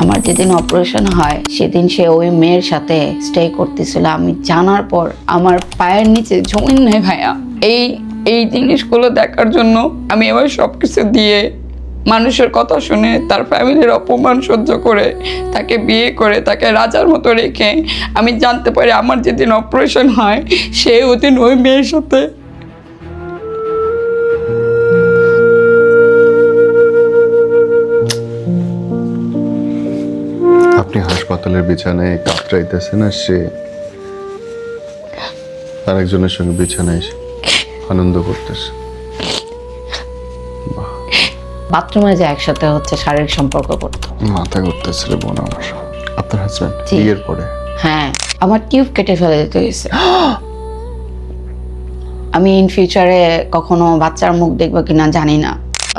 আমার যেদিন অপারেশন হয় সেদিন সে ওই মেয়ের সাথে স্টে করতেছিল। আমি জানার পর আমার পায়ের নিচে জমিন নেই ভাইয়া। এই জিনিসগুলো দেখার জন্য আমি আবার সবকিছু দিয়ে, মানুষের কথা শুনে, তার ফ্যামিলির অপমান সহ্য করে, তাকে বিয়ে করে, তাকে রাজার মতো রেখে আমি জানতে পারি আমার যেদিন অপারেশন হয় সে ওদিন ওই মেয়ের সাথে। আপনি হাসপাতালের বিছানায় কাতরাইতেছেন আর সে আরেকজনের সঙ্গে বিছানায় আনন্দ করতেছে। বাথরুমে যে একসাথে হচ্ছে শারীরিক সম্পর্ক করতো। মাথা ঘুরতেছিল বোন আমার। আপনার হাজব্যান্ড বিয়ের পরে? হ্যাঁ, আমার টিউব কেটে ফেলে দিতে হয়েছে। আমি ইন ফিউচারে কখনো বাচ্চার মুখ দেখবো কিনা জানি না।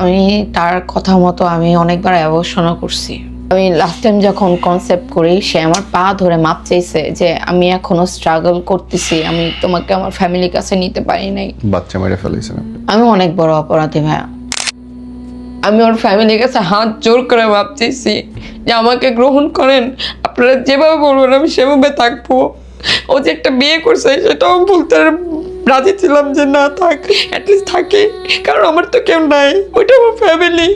আমি তার কথা মতো আমি অনেকবার অ্যাবর্শনও করছি। আমি লাস্ট টাইম যখন কনসেপ্ট করি সে আমার পা ধরে মাপ চাইছে যে আমি এখনো স্ট্রাগল করতেছি, আমি তোমাকে আমার ফ্যামিলির কাছে নিতে পারি নাই। বাচ্চা মেরে ফেলেছেন আপনি? আমি অনেক বড় অপরাধী ভাইয়া। আমি ওর ফ্যামিলির কাছে হাত জোর করে মাপ চাইছি যে আমাকে গ্রহণ করেন, আপনারা যেভাবে বলবেন আমি সেভাবে থাকবো। ও যে একটা বিয়ে করছে সেটাও বলতে রাজি ছিলাম যে না থাক, অ্যাটলিস্ট থাকে, কারণ আমার তো কেউ নাই, ওইটা আমার ফ্যামিলি।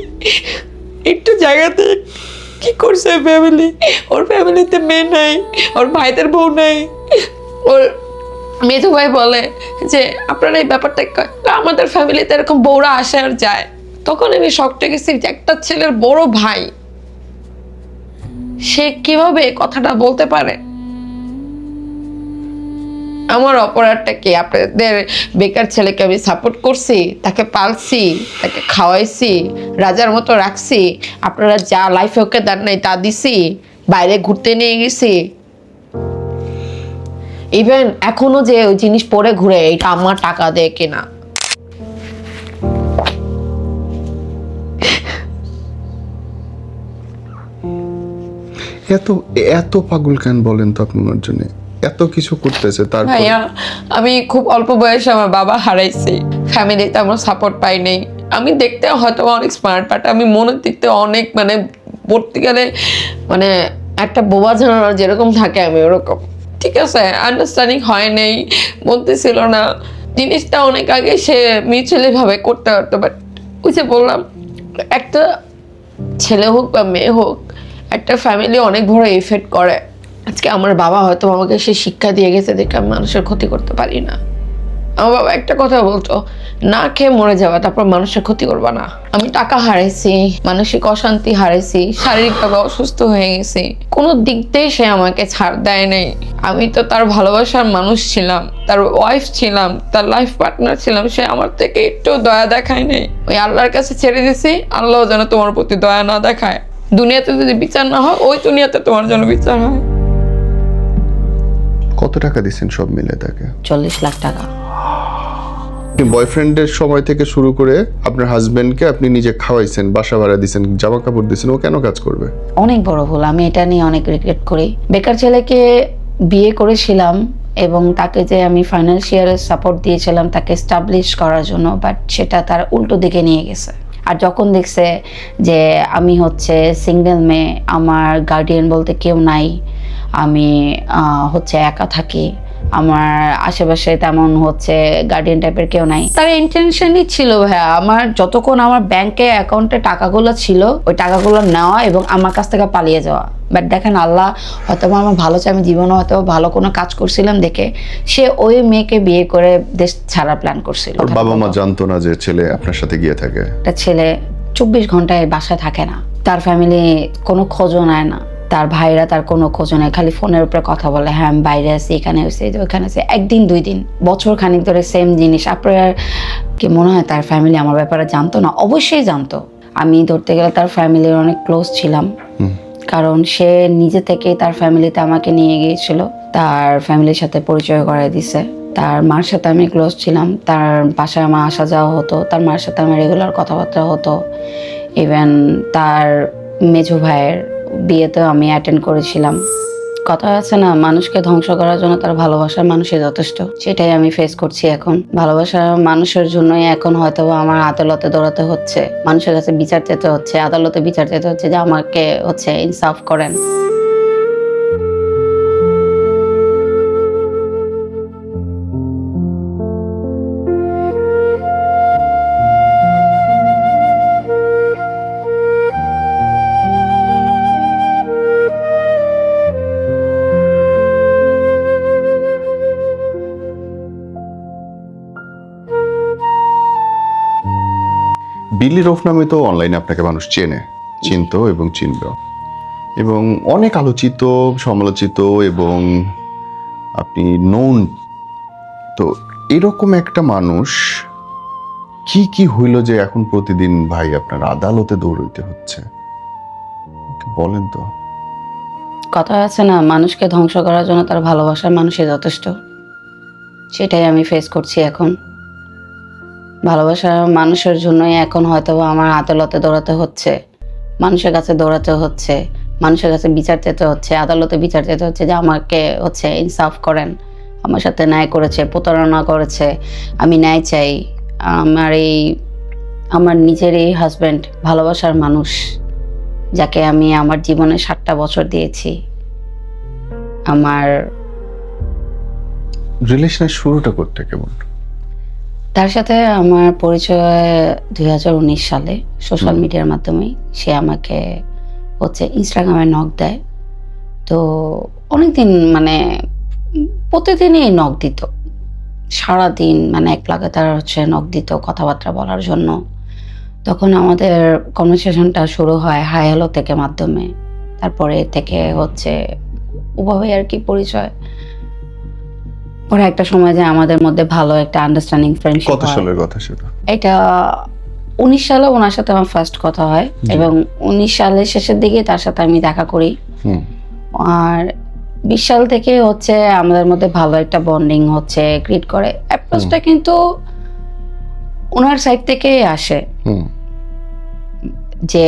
একটু জায়গাতে কি করছে ফ্যামিলি, ওর ফ্যামিলিতে মেয়ে নাই, ওর ভাইদের বউ নাই। ওর মেজো ভাই বলে যে আপনারা এই ব্যাপারটা আমাদের ফ্যামিলিতে এরকম বউরা আসে আর যায়। তখন আমি শকটে গেছি যে একটা ছেলের বড় ভাই সে কিভাবে কথাটা বলতে পারে। আমার অপরাধটা কি? আপনাদের বেকার ছেলেকে আমি সাপোর্ট করছি, তাকে পালছি, তাকে খাওয়াইছি, রাজার মতো রাখছি, আপনারা যা লাইফে ওকে দেন নাই তা দিছি, বাইরে ঘুরতে নিয়ে গেছি। ইভেন এখনো যে ওই জিনিস পরে ঘুরে এটা আমার টাকা দিয়ে কেনা। এত এত পাগল কেন বলেন তো আপনি? ওনার জন্য এত কিছু করতেছে, তারপর ভাইয়া আমি খুব অল্প বয়সে আমার বাবা হারাইছি, ফ্যামিলিতে আমার সাপোর্ট পাই নাই। আমি দেখতে হয়তো অনেক স্মার্ট, বাট আমি মনের দিক থেকে অনেক মানে পড়তে গেলে মানে একটা বোবা জানানোর যেরকম থাকে আমি ওরকম। ঠিক আছে, আন্ডারস্ট্যান্ডিং হয় নাই, বলতেছিল না জিনিসটা অনেক আগে সে মিউচুয়ালি ভাবে করতে পারতো। বাট ওই যে বললাম, একটা ছেলে হোক বা মেয়ে হোক, একটা ফ্যামিলি অনেক বড় এফেক্ট করে। আজকে আমার বাবা হয়তো আমাকে সে শিক্ষা দিয়ে গেছে দেখে আমি মানুষের ক্ষতি করতে পারি না। আমার বাবা একটা কথা বলতো, না খেয়ে মরে যাওয়া, তারপর মানুষের ক্ষতি করবা না। আমি টাকা হারাইছি, মানসিক অশান্তি হারাইছি, শারীরিকভাবে অসুস্থ হয়ে গেছি, কোনো দিক দিয়ে সে আমাকে ছাড় দেয় নাই। আমি তো তার ভালোবাসার মানুষ ছিলাম, তার ওয়াইফ ছিলাম, তার লাইফ পার্টনার ছিলাম। সে আমার থেকে একটু দয়া দেখায় নাই। ওই আল্লাহর কাছে ছেড়ে দিছি, আল্লাহ যেন তোমার প্রতি দয়া না দেখায়। দুনিয়াতে যদি বিচার না হয়, ওই দুনিয়াতে তোমার জন্য বিচার হয়। কত টাকা দিচ্ছেন সব মিলে তাকে? 40 লাখ টাকা। আপনি বয়ফ্রেন্ডের সময় থেকে শুরু করে আপনার হাজবেন্ডকে আপনি নিজে খাওয়াইছেন, বাসা ভাড়া দিয়েছেন, জামা কাপড় দিয়েছেন, ও কেন কাজ করবে? অনেক বড় ভুল, আমি এটা নিয়ে অনেক রিগ্রেট করি। বেকার ছেলেকে বিয়ে করেছিলাম এবং তাকে যে আমি ফাইন্যান্সিয়াল সাপোর্ট দিয়েছিলাম তাকে এস্টাবলিশ করার জন্য, বাট সেটা তার উল্টো দিকে নিয়ে গেছে। আর যখন দেখছে যে আমি হচ্ছে সিঙ্গেল মেয়ে, আমার গার্ডিয়ান বলতে কেউ নাই, আমি হচ্ছে একা থাকি, আমার আশেপাশে তেমন হচ্ছে গার্ডিয়ান টাইপের কেউ নাই, তার ইন্টেনশনই ছিল ভাইয়া আমার যতক্ষণ আমার ব্যাংকে অ্যাকাউন্টে টাকাগুলো ছিল ওই টাকাগুলো নেওয়া এবং আমার কাছ থেকে পালিয়ে যাওয়া। বাট দেখেন আল্লাহ হয়তো আমার ভালো চাই, আমি জীবনে হয়তো ভালো কোনো কাজ করছিলাম দেখে সে ওই মেয়েকে বিয়ে করে দেশ ছাড়া প্ল্যান করছিল। ওর বাবা মা জানতো না যে ছেলে আপনার সাথে গিয়ে থাকে? একটা ছেলে 24 ঘন্টায় বাসায় থাকে না, তার ফ্যামিলি কোনো খোঁজও নেয় না, তার ভাইরা তার কোনো খোঁজ নেই, খালি ফোনের উপরে কথা বলে, হ্যাঁ আমি বাইরে আছি, এখানে হয়েছে, ওইখানে আছে, একদিন 2 দিন, বছর খানিক ধরে সেম জিনিস। আপনার কি মনে হয় তার ফ্যামিলি আমার ব্যাপারে জানতো না? অবশ্যই জানতো। আমি ধরতে গেলে তার ফ্যামিলির অনেক ক্লোজ ছিলাম, কারণ সে নিজে থেকেই তার ফ্যামিলিতে আমাকে নিয়ে গিয়েছিল, তার ফ্যামিলির সাথে পরিচয় করায় দিছে। তার মার সাথে আমি ক্লোজ ছিলাম, তার বাসায় আমার আসা যাওয়া হতো, তার মার সাথে আমার রেগুলার কথাবার্তা হতো। ইভেন তার মেজো ভাইয়ের বিয়েতেও আমি অ্যাটেন্ড করেছিলাম। কথা আছে না, মানুষকে ধ্বংস করার জন্য তার ভালোবাসার মানুষই যথেষ্ট। সেটাই আমি ফেস করছি এখন। ভালোবাসার মানুষের জন্যই এখন হয়তো আমার আদালতে দৌড়াতে হচ্ছে, মানুষের কাছে বিচার চেতে হচ্ছে, আদালতে বিচার চেতে হচ্ছে যে আমাকে ইনসাফ করেন। বিলি রফ নামে তো অনলাইনে আপনাকে মানুষ চিনতো এবং চিনবে, এবং অনেক আলোচিত, সমালোচিত, এবং আপনি নোন। তো এরকম একটা মানুষ কি হইল যে এখন প্রতিদিন ভাই আপনার আদালতে দৌড়াইতে হচ্ছে? বলেন তো। কথা আছে না, মানুষকে ধ্বংস করার জন্য তার ভালোবাসার মানুষই যথেষ্ট। সেটাই আমি ফেস করছি এখন। ভালোবাসার মানুষের জন্যই এখন হয়তো আমার আদালতে দৌড়াতে হচ্ছে, মানুষের কাছে দৌড়াতে হচ্ছে, মানুষের কাছে বিচার চেতে হচ্ছে, আদালতে বিচার চেতে হচ্ছে যে আমাকে ইনসাফ করেন, আমার সাথে ন্যায় করেছে, প্রতারণা করেছে, আমি ন্যায় চাই। আমার নিজের এই হাজব্যান্ড, ভালোবাসার মানুষ, যাকে আমি আমার জীবনে 7টা বছর দিয়েছি, আমার রিলেশনের শুরুটা করতে কেমন? তার সাথে আমার পরিচয় 2019 সালে সোশ্যাল মিডিয়ার মাধ্যমে। সে আমাকে ইনস্টাগ্রামে নক দেয়। তো অনেকদিন প্রতিদিনই নক দিত, সারাদিন এক লাগাতার নক দিত কথাবার্তা বলার জন্য। তখন আমাদের কনভারসেশনটা শুরু হয় হাই হ্যালো থেকে মাধ্যমে, তারপরে থেকে ওভাবে আর কি পরিচয়। পরে একটা সময় যে আমাদের মধ্যে ভালো একটা আন্ডারস্ট্যান্ডিং ফ্রেন্ডশিপ। কত সালের কথা সেটা? এটা 19 সালে ওনার সাথে আমার ফার্স্ট কথা হয়, এবং 19 সালের শেষের দিকে তার সাথে আমি দেখা করি। আর 20 সাল থেকে আমাদের মধ্যে ভালো একটা বন্ডিং ক্রিয়েট করে। অ্যাপ্রোচটা কিন্তু ওনার সাইড থেকেই আসে, যে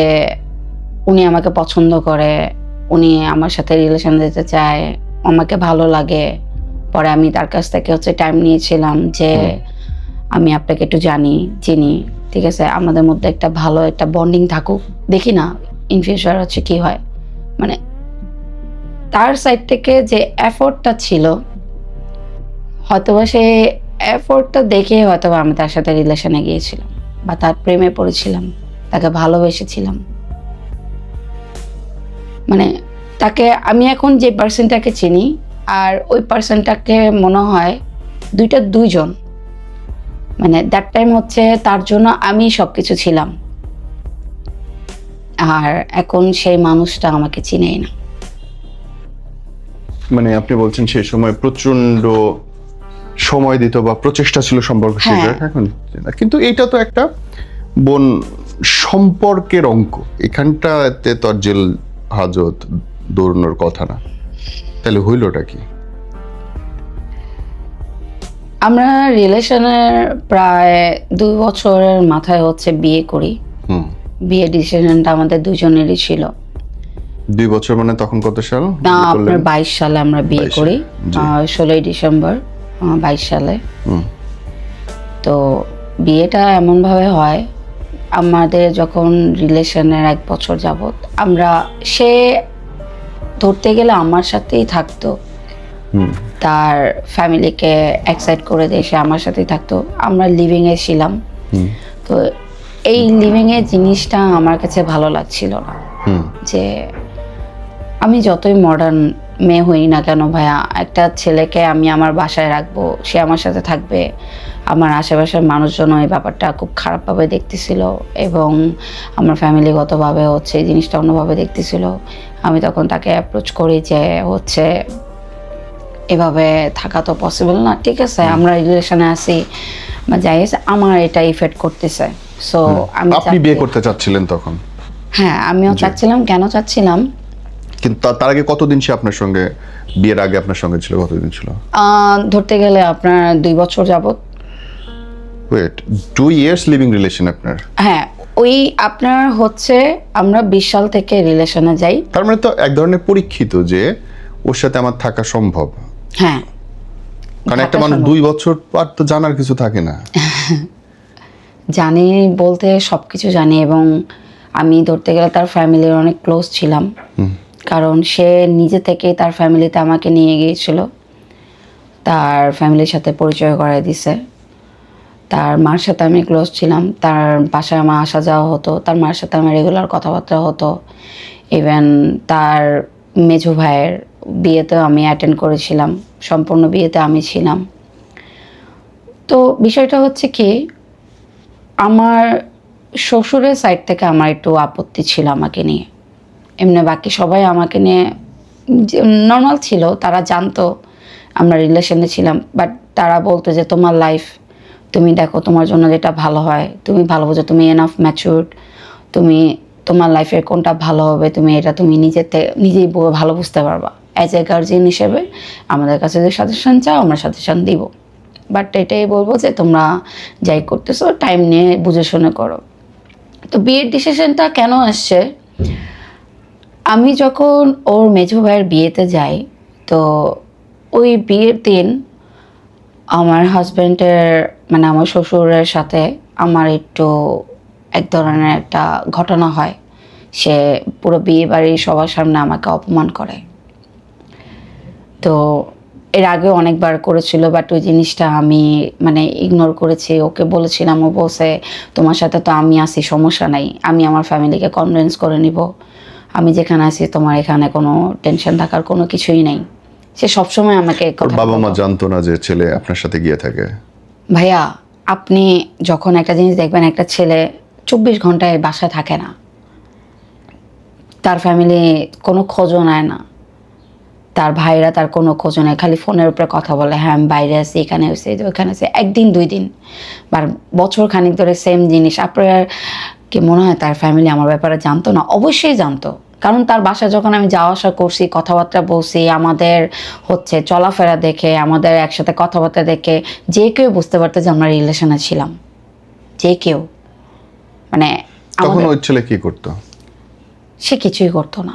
উনি আমাকে পছন্দ করে, উনি আমার সাথে রিলেশন দিতে চায়, আমাকে ভালো লাগে। পরে আমি তার কাছ থেকে টাইম নিয়েছিলাম যে আমি আপনাকে একটু চিনি, ঠিক আছে, আমাদের মধ্যে একটা ভালো একটা বন্ডিং থাকুক, দেখি না ইন ফিউচার কি হয়। তার সাইড থেকে যে এফোর্টটা ছিল, হয়তোবা সেই এফোর্টটা দেখে হয়তোবা আমি তার সাথে রিলেশনে গিয়েছিলাম, বা তার প্রেমে পড়েছিলাম, তাকে ভালোবেসেছিলাম। তাকে আমি এখন যে পার্সনটাকে চিনি আর ওই পার্সনটাকে মনে হয় দুইজন। দ্যাট টাইম তার জন্য আমি সবকিছু ছিলাম, আর এখন সেই মানুষটা আমাকে চিনেই না। আপনি বলছেন সেই সময় প্রচন্ড সময় দিত বা প্রচেষ্টা ছিল সম্পর্ক শেষ করার, এখন কিন্তু এটা তো একটা বোন সম্পর্কের অঙ্ক, এখানটাতে তো আর জেল হাজত দৌড়ানোর কথা না। তাহলে হইলটা কি? আমরা রিলেশনের প্রায় 2 বছরের মাথায় বিয়ে করি। বিয়ে ডিসিশনটা আমাদের দুজনেরই ছিল। 2 বছর তখন কত সাল? না, আপনার 22 সালে আমরা বিয়ে করি, 16ই ডিসেম্বর 22 সালে। তো বিয়েটা এমন ভাবে হয়, আমাদের যখন রিলেশনের 1 বছর যাবত সে ধরতে গেলে আমার সাথেই থাকতো, তার ফ্যামিলিকে এক্সাইট করে দিয়ে সে আমার সাথেই থাকতো। আমরা লিভিং এ ছিলাম। তো এই লিভিং এর জিনিসটা আমার কাছে ভালো লাগছিল না, যে আমি যতই মডার্ন মেয়ে হই না কেন ভাইয়া, একটা ছেলেকে আমি আমার বাসায় রাখবো, সে আমার সাথে থাকবে, আমার আশেপাশের মানুষজন এই ব্যাপারটা খুব খারাপভাবে দেখতেছিল, এবং আমার ফ্যামিলিগতভাবে এই জিনিসটা অন্যভাবে দেখতেছিল। আমি তখন তাকে অ্যাপ্রোচ করি যে এভাবে থাকা তো পসিবল না, ঠিক আছে, আমরা রিলেশনে আছি বা যাই আছে, আমার এটা ইফেক্ট করতেছে। সো আপনি বিয়ে করতে চাচ্ছিলেন তখন? হ্যাঁ, আমিও চাচ্ছিলাম। কেন চাচ্ছিলাম? কিন্তু তার আগে কতদিন সে আপনার সঙ্গে, বিয়ের আগে আপনার সঙ্গে ছিল কতদিন ছিল? ধরতে গেলে আপনার 2 বছর যাবত। ওয়েট, 2 ইয়ার্স লিভিং রিলেশন আপনার? হ্যাঁ, ওই আপনার আমরা 20 সাল থেকে রিলেশনে যাই। তার তো এক ধরনের পরীক্ষিত, যে ওর সাথে আমার থাকা সম্ভব? হ্যাঁ, কারণ একটা থাকা মানুষ সম্ভব। 2 বছর পর তো জানার কিছু থাকে না। জানি বলতে সব কিছু জানি, এবং আমি ধরতে গেলে তার ফ্যামিলির অনেক ক্লোজ ছিলাম, কারণ সে নিজে থেকেই তার ফ্যামিলিতে আমাকে নিয়ে গিয়েছিল, তার ফ্যামিলির সাথে পরিচয় করায় দিছে। তার মার সাথে আমি ক্লোজ ছিলাম, তার বাসায় আমার আসা যাওয়া হতো, তার মার সাথে আমার রেগুলার কথাবার্তা হতো। ইভেন তার মেজো ভাইয়ের বিয়েতেও আমি অ্যাটেন্ড করেছিলাম, সম্পূর্ণ বিয়েতে আমি ছিলাম। তো বিষয়টা হচ্ছে কি, আমার শ্বশুরের সাইড থেকে আমার একটু আপত্তি ছিল আমাকে নিয়ে। এমনি বাকি সবাই আমাকে নিয়ে নর্মাল ছিল, তারা জানতো আমরা রিলেশনে ছিলাম, বাট তারা বলতো যে তোমার লাইফ, তুমি দেখো তোমার জন্য যেটা ভালো হয়, তুমি ভালো বোঝো, তুমি এনাফ ম্যাচিউরড, তুমি তোমার লাইফের কোনটা ভালো হবে তুমি এটা তুমি নিজেই ভালো বুঝতে পারবা। অ্যাজ এ গার্জিয়ান হিসেবে আমাদের কাছে যে সাজেশন চাও আমরা সাজেশন দিব, বাট এটাই বলবো যে তোমরা যাই করতেছো টাইম নিয়ে বুঝে শুনে করো। তো বিয়ের ডিসিশনটা কেন আসছে, আমি যখন ওর মেজো ভাইয়ের বিয়েতে যাই, তো ওই বিয়ের দিন আমার হাজব্যান্ডের মানে আমার শ্বশুরের সাথে আমার একটু এক ধরনের একটা ঘটনা হয়। সে পুরো বিয়ে বাড়ির সবার সামনে আমাকে অপমান করে। তো এর আগেও অনেকবার করেছিল, বাট ওই জিনিসটা আমি মানে ইগনোর করেছি। ওকে বলেছিলাম, ও বলছে তোমার সাথে তো আমি আছি, সমস্যা নাই, আমি আমার ফ্যামিলিকে কনভিন্স করে নিব, আমি যেখানে আছি তোমার এখানে কোনো টেনশন থাকার কোনো কিছুই নেই। সে সবসময় আমাকে ওর কথা বাবা মা বলতো। জানতো না যে ছেলে আপনার সাথে গিয়ে থাকে? ভাইয়া, আপনি যখন একটা জিনিস দেখবেন, একটা ছেলে 24 ঘন্টায় বাসায় থাকে না, তার ফ্যামিলি কোনো খোঁজও নেয় না, তার ভাইরা তার কোনো খোঁজ নেয়, খালি ফোনের উপরে কথা বলে, হ্যাঁ আমি বাইরে আছি, এখানে হয়েছে ওইখানে হয়েছে, একদিন 2 দিন বা বছর খানিক ধরে সেম জিনিস। আপনার কি মনে হয় তার ফ্যামিলি আমার ব্যাপারে জানতো না? অবশ্যই জানতো, কারণ তার বাসায় যখন আমি যাওয়া আসা করছি, কথাবার্তা বলছি, আমাদের হচ্ছে চলাফেরা দেখে, আমাদের একসাথে কথাবার্তা দেখে যে কেউ বুঝতে পারতো যে আমরা রিলেশনে ছিলাম, যে কেউ। মানে তখন ওই ছেলে কি করতো? সে কিছুই করতো না।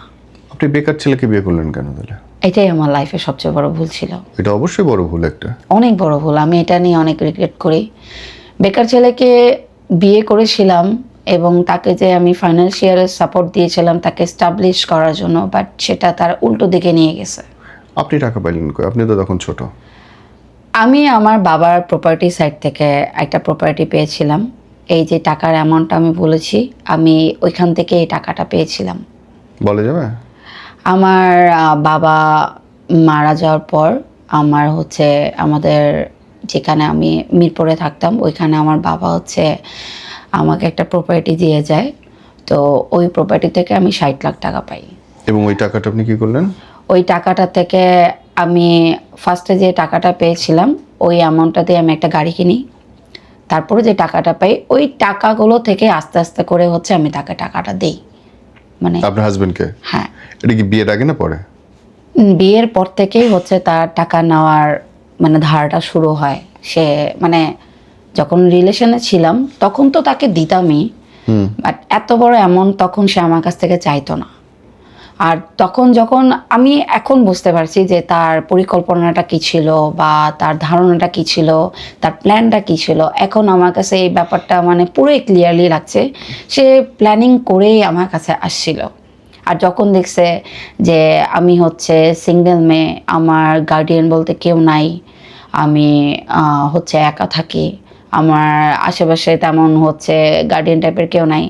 আপনি বেকার ছেলেকে বিয়ে করলেন কেন তাহলে? এটাই আমার লাইফে সবচেয়ে বড় ভুল ছিল, এটা অবশ্যই বড় ভুল একটা। অনেক বড় ভুল। আমি এটা নিয়ে অনেক রিগ্রেট করি। বেকার ছেলেকে বিয়ে করেছিলাম এবং তাকে যে আমি ফাইন্যান্সিয়াল সাপোর্ট দিয়েছিলাম তাকে এস্টাবলিশ করার জন্য, বাট সেটা তার উল্টো দিকে নিয়ে গেছে। আপনি টাকা পাইলেন কই? আপনি তো তখন ছোট। আমি আমার বাবার প্রপার্টি সাইড থেকে একটা প্রপার্টি পেয়েছিলাম। এই যে টাকার অ্যামাউন্টটা আমি বলেছি, আমি ওইখান থেকে এই টাকাটা পেয়েছিলাম। বলা যাবে? আমার বাবা মারা যাওয়ার পর আমার হচ্ছে আমাদের যেখানে আমি মিরপুরে থাকতাম ওইখানে আমার বাবা হচ্ছে আমাকে একটা প্রপার্টি দিয়ে যায়। তো ওই প্রপার্টি থেকে আমি 60 লাখ টাকা পাই। এবং ওই টাকাটা আপনি কি করলেন? ওই টাকাটা থেকে আমি ফার্স্টে যে টাকাটা পেয়েছিলাম ওই অ্যামাউন্টটা দিয়ে আমি একটা গাড়ি কিনি। তারপরে যে টাকাটা পাই ওই টাকাগুলো থেকে আস্তে আস্তে করে হচ্ছে আমি তাকে টাকাটা দিই। মানে আপনার হাজবেন্ডকে? হ্যাঁ, এটা কি বিয়ের আগে না পরে? বিয়ের পর থেকেই হচ্ছে তার টাকা নেওয়ার মানে ধারাটা শুরু হয়। সে মানে যখন রিলেশনে ছিলাম তখন তো তাকে দিতামই, বাট এত বড় অ্যামাউন্ট তখন সে আমার কাছ থেকে চাইতো না। আর তখন যখন আমি এখন বুঝতে পারছি যে তার পরিকল্পনাটা কী ছিল বা তার ধারণাটা কী ছিল, তার প্ল্যানটা কী ছিল, এখন আমার কাছে এই ব্যাপারটা মানে পুরোই ক্লিয়ারলি লাগছে। সে প্ল্যানিং করেই আমার কাছে আসছিল। আর যখন দেখছে যে আমি হচ্ছে সিঙ্গেল মেয়ে, আমার গার্ডিয়ান বলতে কেউ নাই, আমি হচ্ছে একা থাকি, আমার আশেপাশে তেমন হচ্ছে গার্ডিয়ান টাইপের কেউ নাই,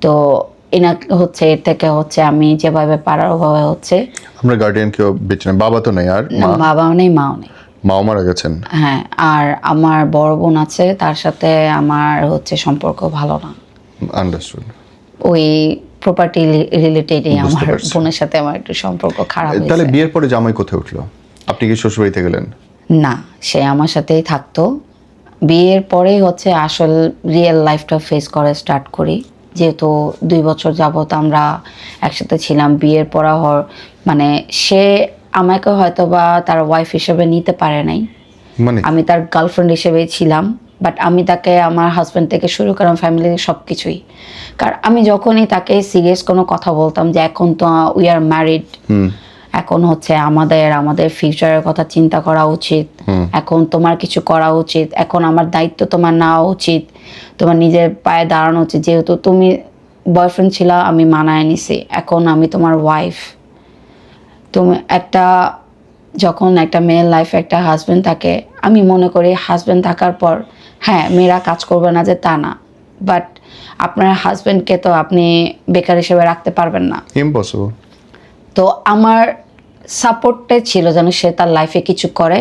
তো এনা হচ্ছে এর থেকে হচ্ছে আমি যেভাবে পারার ওভাবে হচ্ছে। আপনার গার্ডিয়ান কেউ বেঁচে নেই? বাবা তো নেই, আর মা? বাবাও নেই, মাও নেই। মাও মারা গেছেন? হ্যাঁ, আর আমার বড় বোন আছে, তার সাথে আমার হচ্ছে সম্পর্ক ভালো না। আন্ডারস্টুড। ওই প্রপার্টি রিলেটেডই বুঝতে আমার পারছি। বোনের সাথে আমার একটু সম্পর্ক খারাপ তাহলে হয়েছে। বিয়ের পরে জামাই কোথায় উঠলো? আপনি কি শ্বশুরবাড়িতে গেলেন? না, সে আমার সাথেই থাকতো। বিয়ের পরেই হচ্ছে আসল রিয়েল লাইফটা ফেস করে স্টার্ট করি, যেহেতু 2 বছর যাবত আমরা একসাথে ছিলাম। বিয়ের পর মানে সে আমাকে হয়তো বা তার ওয়াইফ হিসেবে নিতে পারে নাই, মানে আমি তার গার্লফ্রেন্ড হিসেবেই ছিলাম, বাট আমি তাকে আমার হাজব্যান্ড থেকে শুরু করে আমার ফ্যামিলির সব কিছুই। কারণ আমি যখনই তাকে সিরিয়াস কোনো কথা বলতাম যে এখন তো উই আর ম্যারিড, এখন হচ্ছে আমাদের ফিউচারের কথা চিন্তা করা উচিত, এখন তোমার কিছু করা উচিত, এখন আমার দায়িত্ব তোমার নেওয়া উচিত, তোমার নিজের পায়ে দাঁড়ানো উচিত, যেহেতু তুমি বয়ফ্রেন্ড ছিল আমি মানায় নিছি, এখন আমি তোমার ওয়াইফ। তুমি যখন একটা মেয়ের লাইফে একটা হাজব্যান্ড থাকে, আমি মনে করি হাজব্যান্ড থাকার পর হ্যাঁ মেয়েরা কাজ করবে না যে তা না, বাট আপনার হাজব্যান্ডকে তো আপনি বেকার হিসেবে রাখতে পারবেন না, ইম্পসিবল। তো আমার সাপোর্টটাই ছিল যেন সে তার লাইফে কিছু করে,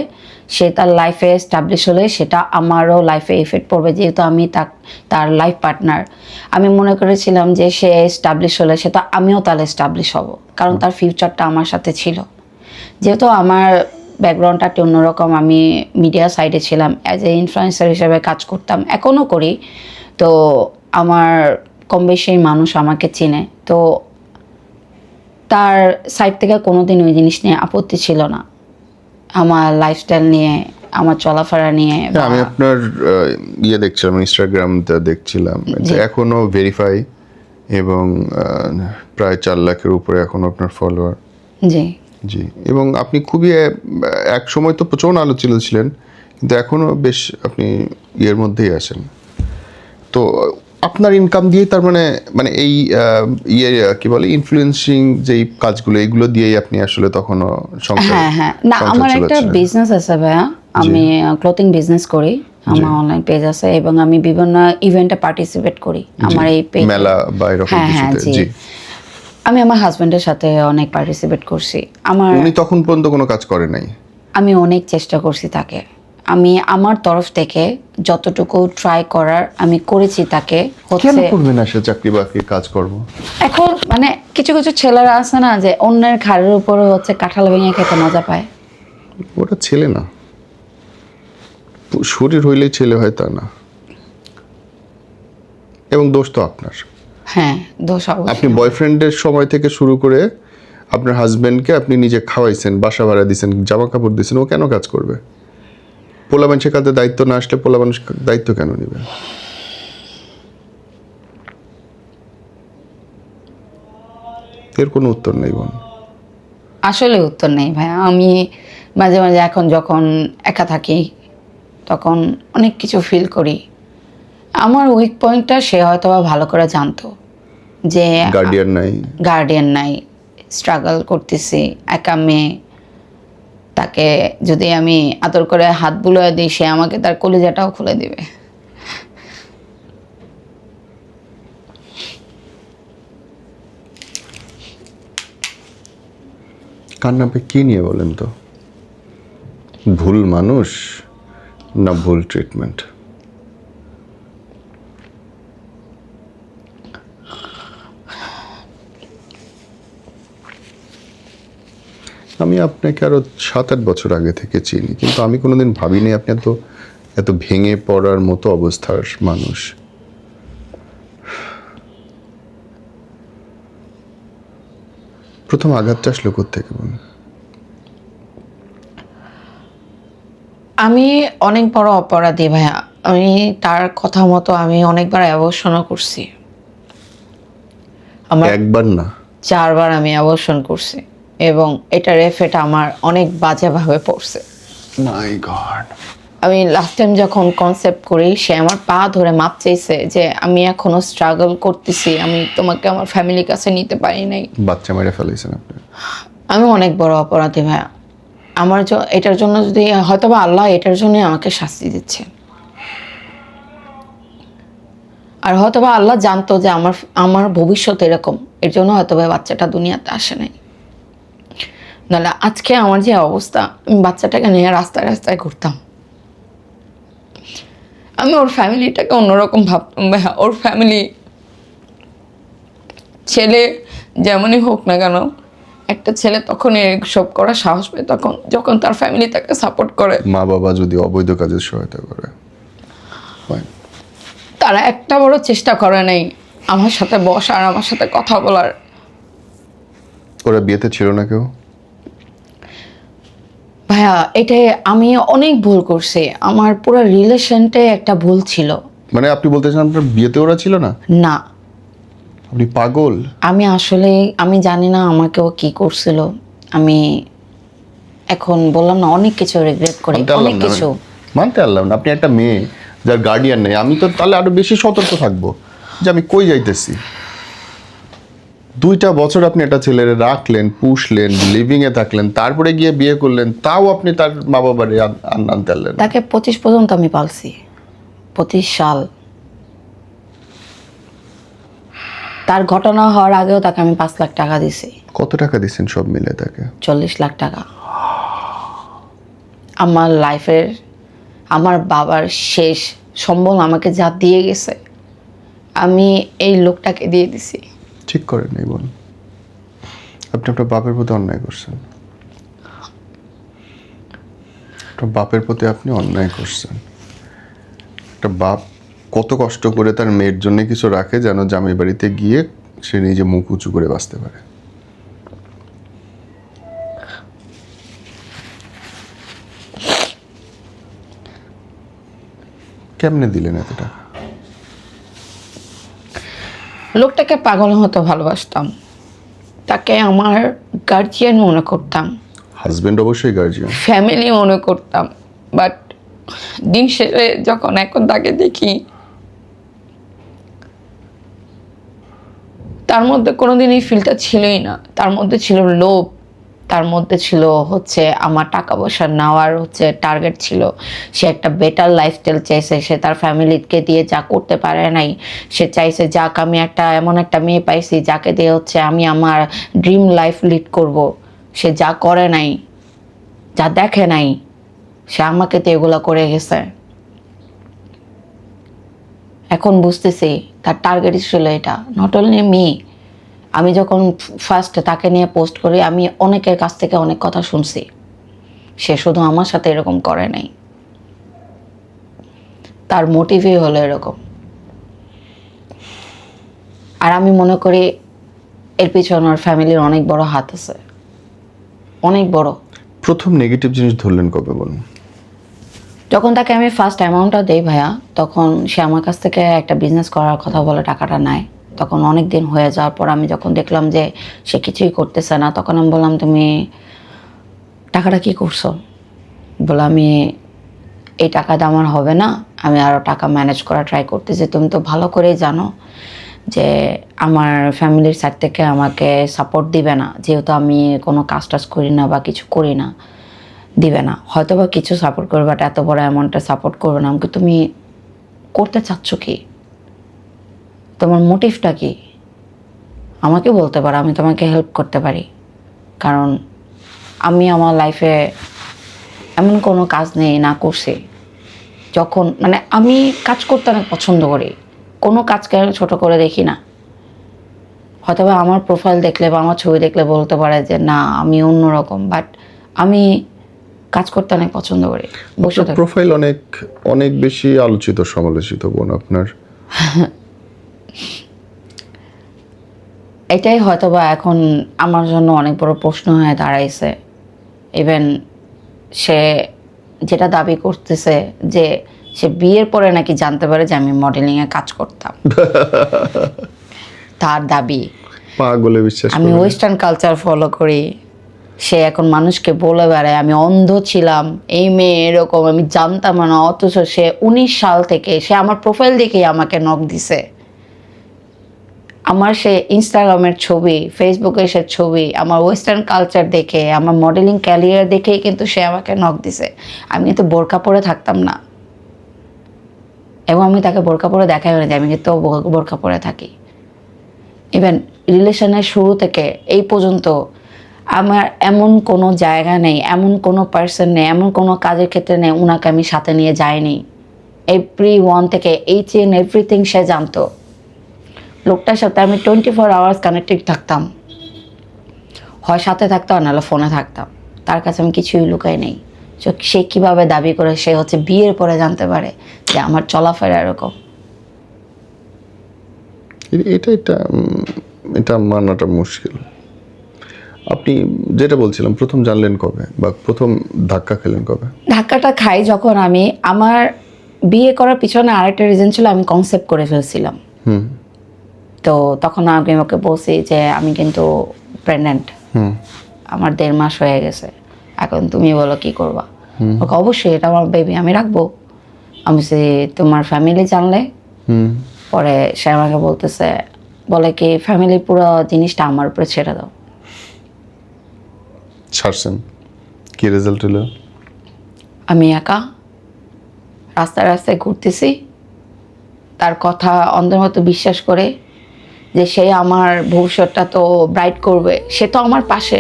সে তার লাইফে এস্টাবলিশ হলে সেটা আমারও লাইফে এফেক্ট পড়বে, যেহেতু আমি তার লাইফ পার্টনার। আমি মনে করেছিলাম যে সে এস্টাবলিশ হলে সে তো আমিও তাহলে এস্টাবলিশ হব, কারণ তার ফিউচারটা আমার সাথে ছিল। যেহেতু আমার ব্যাকগ্রাউন্ডটা একটু অন্যরকম, আমি মিডিয়া সাইডে ছিলাম, অ্যাজ এ ইনফ্লুয়েন্সার হিসেবে কাজ করতাম, এখনও করি, তো আমার কম বেশি মানুষ আমাকে চেনে, তো তার সাইড থেকে কোনোদিন ওই জিনিস নিয়ে আপত্তি ছিল না, আমার লাইফস্টাইল নিয়ে, আমার চলাফেরা নিয়ে। হ্যাঁ, আমি আপনার দেখছিলাম, ইনস্টাগ্রামটা দেখছিলাম, এখনো ভেরিফাই এবং প্রায় 4 লাখের উপরে এখনো আপনার ফলোয়ার। জি জি, এবং আপনি খুবই এক সময় তো প্রচণ্ড আলোচিত ছিলেন, কিন্তু এখনো বেশ আপনি মধ্যেই আছেন। তো আপনার ইনকাম দিয়ে তার মানে এই কি বলে ইনফ্লুয়েন্সিং যেই কাজগুলো, এইগুলো দিয়েই আপনি আসলে তখনও সংসার। হ্যাঁ না, আমার একটা বিজনেস আছে ভাইয়া, আমি ক্লোথিং বিজনেস করি, আমার অনলাইন পেজ আছে এবং আমি বিভিন্ন ইভেন্টে পার্টিসিপেট করি আমার এই পেজ, মেলা বা এরকম কিছুতে। জি, আমি আমার হাজবেন্ডের সাথে অনেক পার্টিসিপেট করছি। উনি তখন পর্যন্ত কোনো কাজ করে নাই? আমি অনেক চেষ্টা করছি তাকে, আমি আমার তরফ থেকে যতটুকু ট্রাই করার আমি করেছি তাকে। কেন করবে না সে চাকরি বাকরি কাজ করব? এখন মানে কিছু কিছু ছেলেরা আছে না যে অন্যের ঘাড়ের উপরে হচ্ছে কাঁঠাল ভেঙে খেতে মজা পায়। ওটা ছেলে না, শরীর হইলেই ছেলে হয় তা না, এবং দোষ তো আপনার। হ্যাঁ দোষ অবশ্যই। আপনি বয়ফ্রেন্ডের সময় থেকে শুরু করে আপনার হাজবেন্ডকে আপনি নিজে খাওয়াইছেন, বাসা ভাড়া দিয়েছেন, জামা কাপড় দিয়েছেন, ও কেন কাজ করবে? পোলা মানুষের কাছে দায়িত্ব না আসলে পোলা মানুষ দায়িত্ব কেন নেবে? এর কোনো উত্তর নেই বোন, আসলে উত্তর নেই ভাই। আমি মাঝে মাঝে এখন যখন একা থাকি তখন অনেক কিছু ফিল করি। আমার উইক পয়েন্টটা সে হয়তো বা ভালো করে জানতো, যে গার্ডিয়ান নাই, স্ট্রাগল করতেছি, একা মেয়ে, তাকে যদি আমি আদর করে হাত বুলিয়ে দিই সে আমাকে তার কলিজাটাও খুলে দিবে। কান্নাপে কি নিয়ে বলেন তো? ভুল মানুষ না ভুল ট্রিটমেন্ট? আমি আপনাকে আরো 7-8 বছর আগে থেকে চিনি, কিন্তু আমি কোনোদিন ভাবিনি আপনি এত ভেঙে পড়ার মতো অবস্থার মানুষ। প্রথম আঘাতটা আসলো কোত্থেকে বলুন? আমি অনেক বড় অপরাধী ভাইয়া। আমি তার কথা মতো আমি অনেকবার অ্যাবর্শনও করছি। একবার না 4 বার আমি অ্যাবর্শন করছি এবং এটার এফেক্ট আমার অনেক বাজেভাবে পড়ছে। মাই গড। আমি লাস্ট টাইম যখন কনসেপ্ট করি সে আমার পা ধরে মাপ চাইছে যে আমি এখনো স্ট্রাগল করতেছি, আমি তোমাকে আমার ফ্যামিলির কাছে নিতে পারি নাই। বাচ্চা মেরে ফেলেছেন আপনি। আমি অনেক বড় অপরাধী ভাইয়া। আমার এটার জন্য যদি হয়তোবা আল্লাহ এটার জন্যই আমাকে শাস্তি দিচ্ছে, আর হয়তোবা আল্লাহ জানতো যে আমার ভবিষ্যৎ এরকম, এর জন্য হয়তোবা বাচ্চাটা দুনিয়াতে আসে নাই। নাহলে আজকে আমার যে অবস্থা, আমি বাচ্চাটাকে নিয়ে রাস্তায় রাস্তায় ঘুরতাম। আমি ওর ফ্যামিলিটাকে অন্যরকম ভাবতাম ভাইয়া। ওর ফ্যামিলি, ছেলে যেমনই হোক না কেন, একটা ছেলে তখন সব করার সাহস পায় তখন যখন তার ফ্যামিলি তাকে সাপোর্ট করে। মা বাবা যদি অবৈধ কাজে সহায়তা করে, তারা একটা বড় চেষ্টা করে নাই আমার সাথে বসার, আমার সাথে কথা বলার। ওরা বিয়েতে ছিল না কেউ? ভাইয়া এটাই আমি অনেক ভুল করছি, আমার পুরো রিলেশনটাই একটা ভুল ছিল। মানে আপনি বলতে চান আপনার বিয়েতে ওরা ছিল না? না, আপনি পাগল। আমি আসলে আমি জানি না আমাকে ও কি করছিল, আমি এখন বললাম না অনেক কিছু রিগ্রেট করি, মানতে অনেক পারলাম না কিছু। মানতে পারলাম না, আপনি একটা মেয়ে যার গার্ডিয়ান নেই। আমি তো তাহলে আরো বেশি সতর্ক থাকবো যে আমি কই যাইতেছি। 2টা বছর আপনি একটা ছেলেরে রাখলেন, পুষলেন, লিভিং এ থাকলেন, তারপরে গিয়ে বিয়ে করলেন, তাও আপনি তার মা বাবারে আনতে পারলেন না। তাকে 25 পর্যন্ত আমি পালছি, 25 সাল। তার ঘটনা হওয়ার আগেও তাকে আমি 5 লাখ টাকা দিছি। কত টাকা দিচ্ছেন সব মিলে তাকে? 40 লাখ টাকা। আমার লাইফের, আমার বাবার শেষ সম্বল আমাকে যা দিয়ে গেছে, আমি এই লোকটাকে দিয়ে দিছি। ঠিক করেন নাই বোন, আপনি আপনার বাপের প্রতি অন্যায় করছেন। আপনার বাপের প্রতি আপনি অন্যায় করছেন। একটা বাপ কত কষ্ট করে তার মেয়ের জন্য কিছু রাখে যেন জামাই বাড়িতে গিয়ে সে নিজে মুখ উঁচু করে বাঁচতে পারে। কেমনে দিলেন এত টাকা? লোকটাকে পাগল মতো ভালোবাসতাম, তাকে আমার গার্জিয়ান মনে করতাম, হাজবেন্ড অবশ্যই গার্জিয়ান। ফ্যামিলি মনে করতাম। বাট দিন শেষে যখন এখন তাকে দেখি, তার মধ্যে কোনোদিন এই ফিলটা ছিলই না। তার মধ্যে ছিল লোভ, তার মধ্যে ছিল হচ্ছে আমার টাকা পয়সা নেওয়ার হচ্ছে টার্গেট ছিল। সে একটা বেটার লাইফস্টাইল চাইছে, সে তার ফ্যামিলিকে দিয়ে যা করতে পারে নাই, সে চাইছে যাক আমি একটা এমন একটা মেয়ে পাইছি যাকে দিয়ে হচ্ছে আমি আমার ড্রিম লাইফ লিড করব। সে যা করে নাই, যা দেখে নাই, সে আমাকে তো এগুলো করে গেছে। এখন বুঝতেছি তার টার্গেট ছিল এটা, নট অনলি মি। আমি যখন ফার্স্ট তাকে নিয়ে পোস্ট করি, আমি অনেকের কাছ থেকে অনেক কথা শুনছি। সে শুধু আমার সাথে এরকম করে নাই, তার মোটিভই হলো এরকম। আর আমি মনে করি এর পিছনে ওর ফ্যামিলির অনেক বড় হাত আছে, অনেক বড়। প্রথম নেগেটিভ জিনিস ধরলেন কবে বলুন? যখন তাকে আমি ফার্স্ট অ্যামাউন্টটা দেই ভাইয়া, তখন সে আমার কাছ থেকে একটা বিজনেস করার কথা বলে টাকাটা নেয়। তখন অনেক দিন হয়ে যাওয়ার পর আমি যখন দেখলাম যে সে কিছুই করতেছে না, তখন আমি বললাম তুমি টাকাটা কি করছো? বলে আমি এই টাকাটা আমার হবে না, আমি আরও টাকা ম্যানেজ করা ট্রাই করতেছি। তুমি তো ভালো করেই জানো যে আমার ফ্যামিলির সাইড থেকে আমাকে সাপোর্ট দিবে না, যেহেতু আমি কোনো কাজ টাজ করি না বা কিছু করি না, দিবে না। হয়তো বা কিছু সাপোর্ট করবে, বাট এত বড় অ্যামাউন্টে সাপোর্ট করবে না। আমাকে তুমি করতে চাচ্ছ কি? তোমার মোটিভটা কি? আমাকে বলতে পারো, আমি তোমাকে হেল্প করতে পারি। কারণ আমি আমার লাইফে এমন কোনো কাজ নেই না করছি যখন, মানে আমি কাজ করতে অনেক পছন্দ করি, কোনো কাজকে আমি ছোটো করে দেখি না। হয়তো বা আমার প্রোফাইল দেখলে বা আমার ছবি দেখলে বলতে পারে যে না আমি অন্যরকম, বাট আমি কাজ করতে অনেক পছন্দ করি। বসে থাকি। প্রোফাইল অনেক অনেক বেশি আলোচিত সমালোচিত বোন আপনার। এটাই হয়তো বা এখন আমার জন্য অনেক বড় প্রশ্ন হয়ে দাঁড়াইছে। ইভেন সে যেটা দাবি করতেছে যে সে বিয়ের পরে নাকি জানতে পারে যে আমি মডেলিংয়ে কাজ করতাম। তার দাবি। পাগলে বিশ্বাস আমি করেন? ওয়েস্টার্ন কালচার ফলো করি, সে এখন মানুষকে বলে বেড়ায় আমি অন্ধ ছিলাম, এই মেয়ে এরকম, আমি জানতাম না। অথচ সে 19 সাল থেকে সে আমার প্রোফাইল দেখেই আমাকে নক দিছে। আমার সে ইনস্টাগ্রামের ছবি, ফেসবুকে সে ছবি, আমার ওয়েস্টার্ন কালচার দেখে, আমার মডেলিং ক্যারিয়ার দেখেই কিন্তু সে আমাকে নক দিছে। আমি কিন্তু বোরকা পরে থাকতাম না, এবং আমি তাকে বোরকা পরে দেখাই না যে আমি কিন্তু বোরকা পরে থাকি। ইভেন রিলেশনের শুরু থেকে এই পর্যন্ত আমার এমন কোনো জায়গা নেই, এমন কোনো পার্সন নেই, এমন কোনো কাজের ক্ষেত্রে নেই ওনাকে আমি সাথে নিয়ে যাইনি। এভরিওয়ান থেকে এইচ এন্ড এভরিথিং সে জানতো। লোকটার সাথে আমি 24 আওয়ার্স কানেক্টেড থাকতাম, হয় সাথে থাকতাম নাহলে ফোনে থাকতাম। তার কাছে আমি কিছুই লুকাই নেই। সে কীভাবে দাবি করে সে হচ্ছে বিয়ের পরে জানতে পারে যে আমার চলাফেরা এরকম? এটা এটা এটা মানাটা মুশকিল। আপনি যেটা বলছিলাম, প্রথম জানলেন কবে বা প্রথম ধাক্কা খেলেন কবে? ধাক্কাটা খাই যখন আমি আমার বিয়ে করার পিছনে আরেকটা রিজন ছিল, আমি কনসেপ্ট করে ফেলছিলাম। তো তখন আমি ওকে বলছি যে আমি কিন্তু প্রেগন্যান্ট, আমার 1.5 মাস হয়ে গেছে, এখন তুমি বলো কি করবা? ওকে অবশ্যই এটা আমার বেবি, আমি রাখবো। আমি বলছি তোমার ফ্যামিলি জানলে? পরে সে আমাকে বলতেছে, বলে কি ফ্যামিলি পুরো জিনিসটা আমার উপরে ছেড়ে দাও। ছাড়ছেন, কি রেজাল্ট হলো? আমি একা রাস্তায় রাস্তায় ঘুরতেছি, তার কথা অন্ধের মতো বিশ্বাস করে যে সে আমার ভবিষ্যৎটা তো ব্রাইট করবে, সে তো আমার পাশে।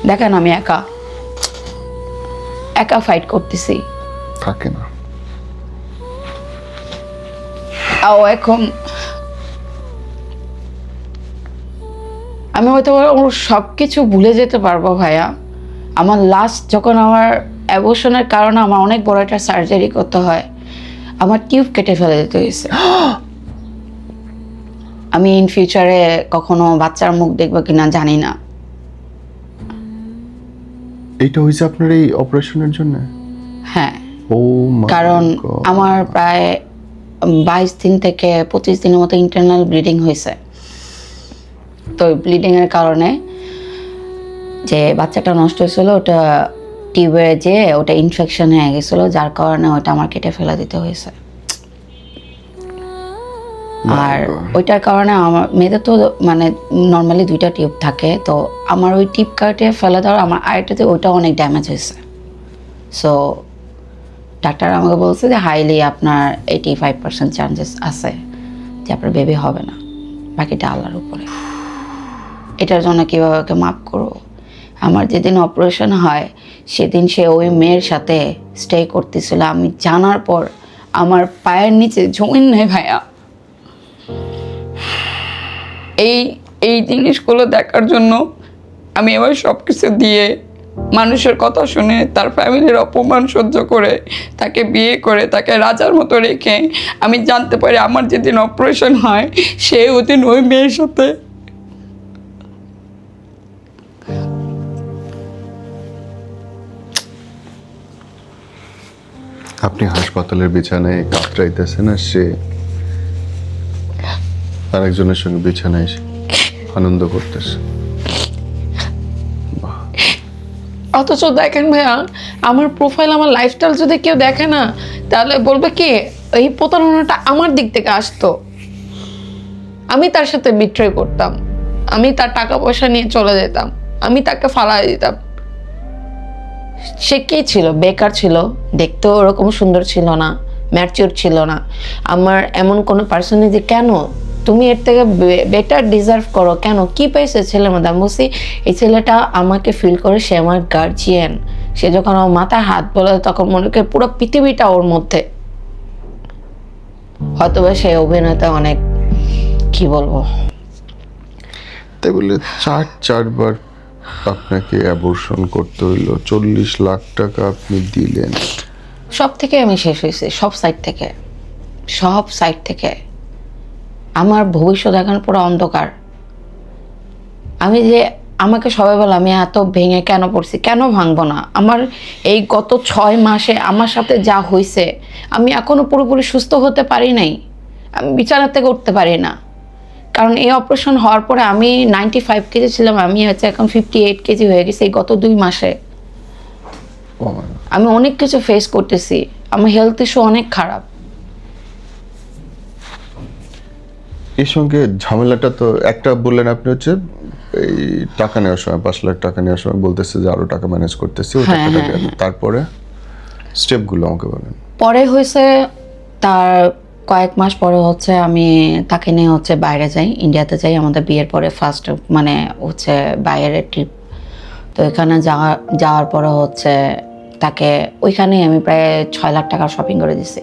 দেখেন আমি একা একা ফাইট করতেছি। থাকে না। তাও এখন আমি হয়তো ওর সব কিছু ভুলে যেতে পারবো ভাইয়া। আমার লাস্ট যখন আমার অ্যাবর্শনের কারণে আমার অনেক বড় একটা সার্জারি করতে হয়, আমার টিউব কেটে ফেলে দিতে হয়েছে। আমি ইন ফিউচারে কখনো বাচ্চার মুখ দেখবো কিনা জানি না। এইটা হয়েছে আপনার এই অপারেশনের জন্য? হ্যাঁ, ও মাই কারণ গড। আমার প্রায় 22 দিন থেকে 25 দিনের মতো ইন্টারনাল ব্লিডিং হয়েছে। তো ব্লিডিংয়ের কারণে যে বাচ্চাটা নষ্ট হয়েছিল, ওটা টিউবে যে ওটা ইনফেকশন হয়ে গেছিল, যার কারণে ওটা আমার কেটে ফেলে দিতে হয়েছে। আর ওইটার কারণে আমার মেয়েদের তো মানে নর্মালি 2টা টিউব থাকে, তো আমার ওই টিউব কাটে ফেলে দেওয়ার আমার আরেকটাতে ওইটা অনেক ড্যামেজ হয়েছে। সো ডাক্তার আমাকে বলছে যে হাইলি আপনার 85% চান্সেস আছে যে আপনার বেবি হবে না, বাকিটা আল্লাহর উপরে। এটার জন্য কীভাবে ওকে মাফ করবো? আমার যেদিন অপারেশন হয় সেদিন সে ওই মেয়ের সাথে স্টে করতেছিল, আমি জানার পর আমার পায়ের নিচে জমিন নেই ভাইয়া। এই জিনিসগুলো দেখার জন্য আমি এবার সব কিছু দিয়ে, মানুষের কথা শুনে, তার ফ্যামিলির অপমান সহ্য করে, তাকে বিয়ে করে, তাকে রাজার মতো রেখে আমি জানতে পারি আমার যেদিন অপারেশন হয় সে ওদিন ওই মেয়ের সাথে। আপনি হাসপাতালের বিছানায় কাতরাইতেছেন আর সে আরেকজনের সঙ্গে বিছানায় এসে আনন্দ করতেছে। অথচ দেখেন ভাইয়া, আমার প্রোফাইল, আমার লাইফস্টাইল যদি কেউ দেখে না, তাহলে বলবে কি এই প্রতারণাটা আমার দিক থেকে আসতো। আমি তার সাথে বিট্রে করতাম, আমি তার টাকা পয়সা নিয়ে চলে যেতাম, আমি তাকে ফালাই দিতাম। সে কে ছিল? বেকার ছিল, দেখতেও ওরকম সুন্দর ছিল না, ম্যাচিওর ছিল না। আমার এমন কোনো পার্সনই যে কেন তুমি এর থেকে বেটার ডিজার্ভ করো, কেন কি পাইছে ছেলের মধ্যে? আমি বলছি এই ছেলেটা আমাকে ফিল করে সে আমার গার্জিয়ান। সে যখন আমার মাথায় হাত বলে তখন মনে করে পুরো পৃথিবীটা ওর মধ্যে। হয়তোবা সে অভিনেতা অনেক, কি বলবো। তাই বলে চারবার আপনাকে অ্যাবর্শন করতে হইলো, 40 লাখ টাকা আপনি দিলেন। সব থেকে আমি শেষ হয়েছি, সব সাইড থেকে, সব সাইড থেকে। আমার ভবিষ্যৎ এখন পুরো অন্ধকার। আমি যে আমাকে সবাই বলে আমি এত ভেঙে কেন পড়ছি, কেন ভাঙবো না? আমার এই গত 6 মাসে আমার সাথে যা হয়েছে, আমি এখনো পুরোপুরি সুস্থ হতে পারি নাই। আমি বিছানা থেকে উঠতে পারি না, কারণ এই অপারেশন হওয়ার পরে আমি 95 কেজি ছিলাম, আমি হচ্ছে এখন 58 কেজি হয়ে গেছি এই গত 2 মাসে। আমি অনেক কিছু ফেস করতেছি, আমার হেলথ ইস্যু অনেক খারাপ। এর সঙ্গে ঝামেলাটা তো একটা বললেন আপনি, হচ্ছে এই টাকা নেওয়ার সময় 5 লাখ টাকা নেওয়ার সময় বলতেছে যে আরো টাকা ম্যানেজ করতেছি, ওই টাকাটা গেল। তারপরে স্টেপগুলো আমাকে বলেন। পরে হয়েছে তার কয়েক মাস পরে হচ্ছে আমি তাকে নিয়ে হচ্ছে বাইরে যাই, ইন্ডিয়াতে যাই। আমাদের বিয়ের পরে ফার্স্ট মানে হচ্ছে বাইরের ট্রিপ। তো এখানে যাওয়ার পরে হচ্ছে তাকে ওইখানেই আমি প্রায় 6 লাখ টাকার শপিং করে দিছি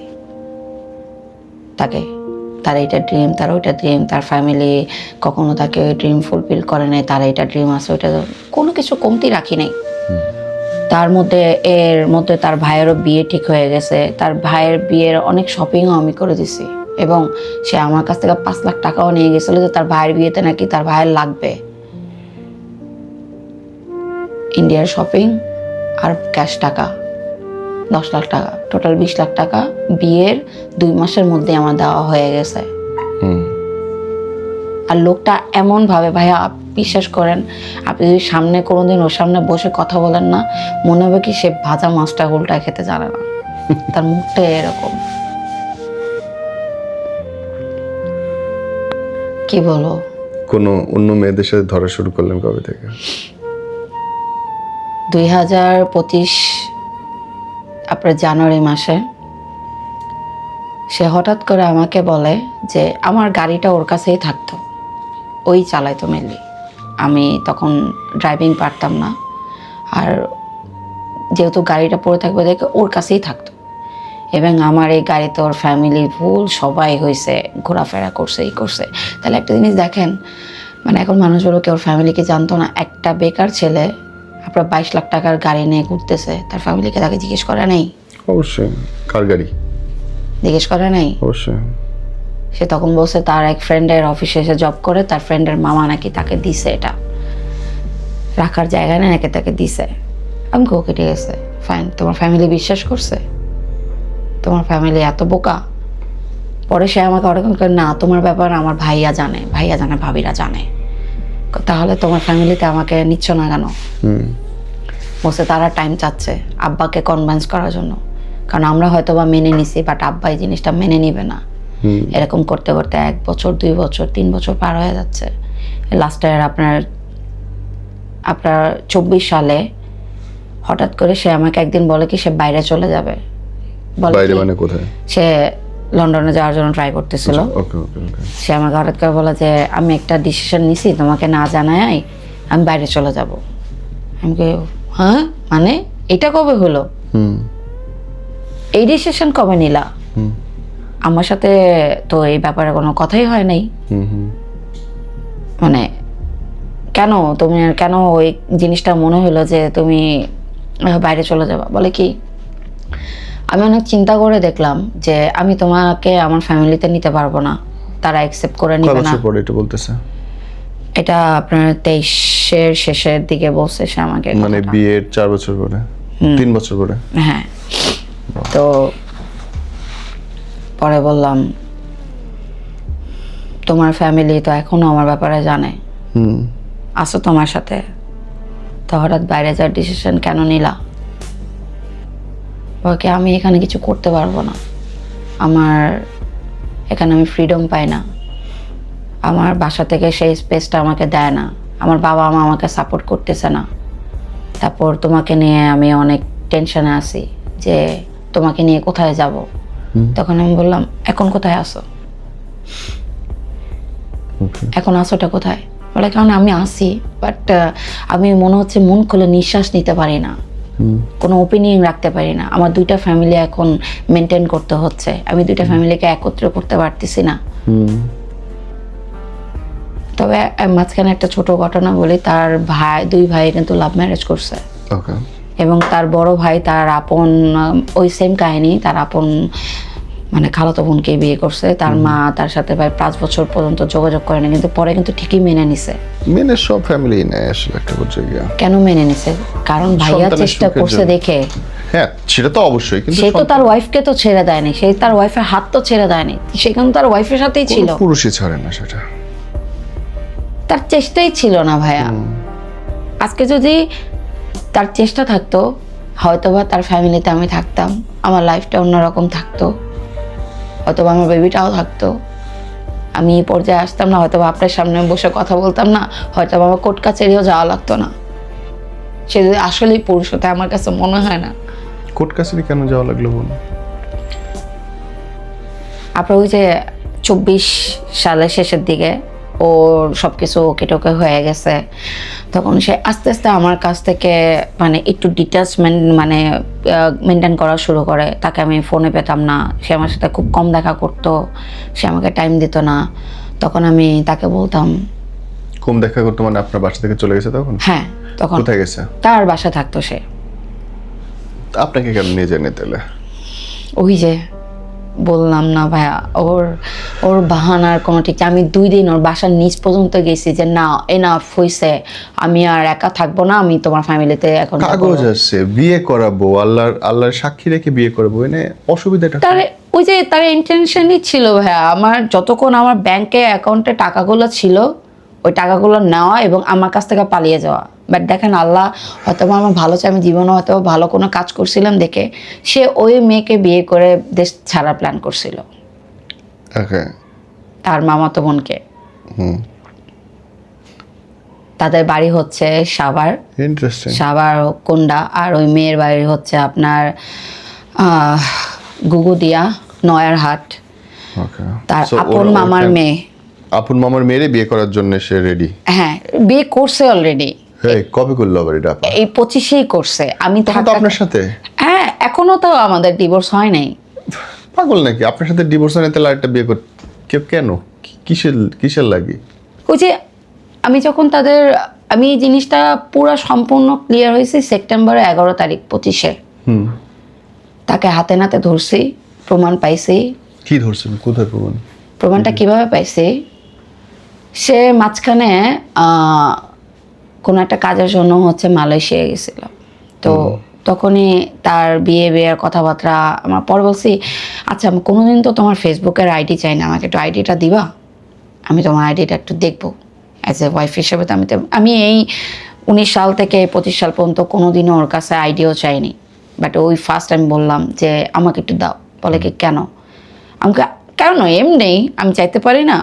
তাকে। তার এইটা ড্রিম, তার ওইটা ড্রিম, তার ফ্যামিলি কখনো তাকে ওই ড্রিম ফুলফিল করে নাই, তার এইটা ড্রিম আছে, ওইটা কোনো কিছু কমতি রাখি নাই। তার মধ্যে এর মধ্যে তার ভাইয়েরও বিয়ে ঠিক হয়ে গেছে, তার ভাইয়ের বিয়ের অনেক শপিংও আমি করে দিছি। এবং সে আমার কাছ থেকে 5 লাখ টাকাও নিয়ে গেছিলো যে তার ভাইয়ের বিয়েতে নাকি তার ভাইয়ের লাগবে। ইন্ডিয়ার শপিং আর ক্যাশ টাকা 10 লাখ টাকা, টোটাল 20 লাখ টাকা বিয়ের 2 মাসের মধ্যে আমার দেওয়া হয়ে গেছে। আর লোকটা এমন ভাবে, ভাইয়া বিশ্বাস করেন, আপনি যদি সামনে কোনোদিন ওর সামনে বসে কথা বলেন না, মনে হবে কি সে ভাজা মাছটা উল্টায় খেতে জানে না। তার মুখটা এরকম, কি বলবো। কোনো অন্য মেয়েদের সাথে ধরা শুরু করলেন কবে থেকে? 2025 আপনার জানুয়ারি মাসে সে হঠাৎ করে আমাকে বলে যে আমার গাড়িটা ওর কাছেই থাকতো, ওই চালাইতো মেনলি। আমি তখন ড্রাইভিং পারতাম না, আর যেহেতু গাড়িটা পড়ে থাকবে দেখে ওর কাছেই থাকতো, এবং আমার এই গাড়িতে ওর ফ্যামিলি ফুল সবাই হয়েছে, ঘোরাফেরা করছে, এই করছে। তাহলে একটা জিনিস দেখেন, মানে এখন মানুষগুলো কি ওর ফ্যামিলিকে জানতো না? একটা বেকার ছেলে আপনার 22 লাখ টাকার গাড়ি নিয়ে ঘুরতেছে, তার ফ্যামিলিকে তাকে জিজ্ঞেস করা নেই? অবশ্যই। কার গাড়ি? জিজ্ঞেস করা নেই? অবশ্যই। সে তখন বলছে তার এক ফ্রেন্ডের অফিসে এসে জব করে, তার ফ্রেন্ডের মামা নাকি তাকে দিছে, এটা রাখার জায়গা না নাকি তাকে দিছে। আমি ওকে ঠিক আছে ফাইন, তোমার ফ্যামিলি বিশ্বাস করছে? তোমার ফ্যামিলি এত বোকা? পরে সে আমাকে ওরকম করে, না তোমার ব্যাপার আমার ভাইয়া জানে, ভাবিরা জানে। তাহলে তোমার ফ্যামিলিতে আমাকে নিচ্ছ না কেন? বলছে তারা টাইম চাচ্ছে আব্বাকে কনভিন্স করার জন্য, কারণ আমরা হয়তো বা মেনে নিছি, বাট আব্বা এই জিনিসটা মেনে নিবে না। এরকম করতে করতে 1 বছর 2 বছর 3 বছর পার হয়ে যাচ্ছে। লাস্ট ইয়ার আপনার 24 সালে হঠাৎ করে সে আমাকে একদিন বলে কি সে বাইরে চলে যাবে। বলে বাইরে কি? মানে কোথায়? সে লন্ডনে যাওয়ার জন্য ট্রাই করতেছিল। ওকে ওকে ওকে। সে আমাকে হঠাৎ করে বলে যে আমি একটা ডিসিশন নিছি, তোমাকে না জানাই আমি বাইরে চলে যাব। আমি কি, হ্যাঁ মানে এটা কবে হলো? এই ডিসিশন কবে নিলা? আমার সাথে তো এই ব্যাপারে কোনো কথাই হয় নাই। মানে কেন তুমি, কেন ওই জিনিসটা মনে হলো যে তুমি বাইরে চলে যাবা? বলে কি, আমি অনেক চিন্তা করে দেখলাম যে আমি তোমাকে আমার ফ্যামিলিতে নিতে পারবো না, তারা অ্যাকসেপ্ট করে কয় নিবে না। বছর পরে এটা বলতেছে? এটা আপনার 23-এর শেষের দিকে বলছে সে আমাকে মানে কথাটা। বিয়ের 4 বছর পরে, 3 বছর পরে? হ্যাঁ। তো পরে বললাম তোমার ফ্যামিলি তো এখনো আমার ব্যাপারে জানে, আসো তোমার সাথে, তো হঠাৎ বাইরে যাওয়ার ডিসিশন কেন নিলা? ওকে আমি এখানে কিছু করতে পারবো না, আমার এখানে আমি ফ্রিডম পাই না, আমার বাসা থেকে সেই স্পেসটা আমাকে দেয় না, আমার বাবা মা আমাকে সাপোর্ট করতেছে না, তারপর তোমাকে নিয়ে আমি অনেক টেনশনে আছি যে তোমাকে নিয়ে কোথায় যাব। তখন আমি বললাম এখন কোথায় আসো? এখন আসোটা কোথায়? বলে কারণ আমি আসি, বাট আমি মনে হচ্ছে মন খুলে নিঃশ্বাস নিতে পারি না, কোনো ওপিনিয়ন রাখতে পারি না, আমার 2টা ফ্যামিলি এখন মেনটেন করতে হচ্ছে, আমি 2টা ফ্যামিলিকে একত্র করতে পারতেছি না। তবে মাঝখানে একটা ছোট ঘটনা বলি, তার ভাই, 2 ভাই কিন্তু লাভ ম্যারেজ করছে। ওকে। এবং তার বড় ভাই তার আপন, ওই সেম কাহিনী, তার আপন মানে খালাতো বোনকে বিয়ে করছে। তার মা তার সাথে প্রায় 5 বছর পর্যন্ত যোগাযোগ করে না, কিন্তু পরে কিন্তু ঠিকই মেনে নিছে। মেনে সব ফ্যামিলি নেয় আসলে একটা পর্যায়ে গিয়ে। কেন মেনে নিছে? কারণ ভাইয়া সন্তানের চেষ্টা সুখের করছে জন্য। দেখে। হ্যাঁ সেটা তো অবশ্যই, কিন্তু সে তো তার ওয়াইফকে তো ছেড়ে দেয়নি, সে তার ওয়াইফের হাত তো ছেড়ে দেয়নি, সেখানে তার ওয়াইফের সাথেই ছিল। কোনো পুরুষই ছাড়ে না সেটা। তার চেষ্টাই ছিল না ভাইয়া। আজকে যদি তার চেষ্টা থাকতো, হয়তোবা তার ফ্যামিলিতে আমি থাকতাম, আমার লাইফটা অন্যরকম থাকতো, হয়তোবা আমার বেবিটাও থাকতো, আমি এই পর্যায়ে আসতাম না, হয়তোবা আপনার সামনে বসে কথা বলতাম না, হয়তোবা আমার কোর্ট কাছারিও যাওয়া লাগতো না। সে যদি আসলেই পুরুষ হতে, আমার কাছে মনে হয় না। কোর্ট কাছারি কেন যাওয়া লাগলো বলুন? আপনার ওই যে 24 সালের শেষের দিকে ওর সব কিছু ওকে টোকে হয়ে গেছে, তখন সে আস্তে আস্তে আমার কাছ থেকে মানে একটু ডিটাচমেন্ট মানে মেনটেন করা শুরু করে। তাকে আমি ফোনে পেতাম না, সে আমার সাথে খুব কম দেখা করতো, সে আমাকে টাইম দিত না। তখন আমি তাকে বলতাম, কম দেখা করতো মানে আপনার বাসা থেকে চলে গেছে তখন? হ্যাঁ তখন কোথায় গেছে? তার বাসা থাকতো সে। আপনাকে কেন নিয়ে যায়নি তাহলে? ওই যে বললাম না ভাইয়া, ওর বাহানার কোনো ঠিক, আমি 2 দিন ওর বাসার নিচ পর্যন্ত গেছি যে না এনাফ হইছে, আমি আর একা থাকবো না, আমি তোমার ফ্যামিলিতে এখন কাগজ আছে, বিয়ে করাবো, আল্লাহর সাক্ষী রেখে বিয়ে করাবো, এনে অসুবিধাটা কি? তার ওই যে তার ইন্টেনশনই ছিল ভাইয়া, আমার যতক্ষণ আমার ব্যাংকে অ্যাকাউন্টে টাকাগুলো ছিল ওই টাকাগুলো নেওয়া এবং আমার কাছ থেকে পালিয়ে যাওয়া। বাট দেখেন আল্লাহ হয়তো আমার ভালো চাই, আমি জীবনে হয়তো ভালো কোনো কাজ করছিলাম দেখে সে ওই মেয়েকে বিয়ে করে দেশ ছাড়ার প্ল্যান করছিল, ওকে। তার মামাতো বোনকে। তাদের বাড়ি হচ্ছে সাভার, ইন্টারেস্টিং। সাভার কোন্ডা, আর ওই মেয়ের বাড়ি হচ্ছে আপনার গুগুদিয়া নয়ারহাট। ওকে। তার আপন মামার মেয়ে। আপন মামার মেয়েরে বিয়ে করার জন্য সে রেডি? হ্যাঁ, বিয়ে করছে অলরেডি। এই কবে করলো আবার এটা আপা? এই 25-এই করছে। আমি তখন তো আপনার সাথে? হ্যাঁ, এখনো তো আমাদের ডিভোর্স হয় নাই। পাগল নাকি? আপনার সাথে ডিভোর্স হয়ে তাহলে আরেকটা বিয়ে কেন? কিসের লাগে? ওই যে আমি যখন আমি এই জিনিসটা পুরো সম্পূর্ণ ক্লিয়ার হয়েছে সেপ্টেম্বরের 11 তারিখ 25-এ। তাকে হাতে নাতে ধরছি, প্রমাণ পাইছি। কি ধরছেন? কোথায় প্রমাণ? প্রমাণটা কিভাবে পাইছি, সে মাঝখানে কোনো একটা কাজের জন্য হচ্ছে মালয়েশিয়া গেছিল। তো তখনই তার বিয়ের কথাবার্তা আমার পর বলছি, আচ্ছা আমি কোনোদিন তো তোমার ফেসবুকের আইডি চাই না, আমাকে একটু আইডিটা দিবা, আমি তোমার আইডিটা একটু দেখবো অ্যাজ এ ওয়াইফ হিসেবে। তো আমি এই 19 সাল থেকে 25 সাল পর্যন্ত কোনোদিনও ওর কাছে আইডিও চাইনি। বাট ওই ফার্স্ট আমি বললাম যে আমাকে একটু দাও। বলে কি কেন? আমাকে কেন এমনি আমি চাইতে পারি না?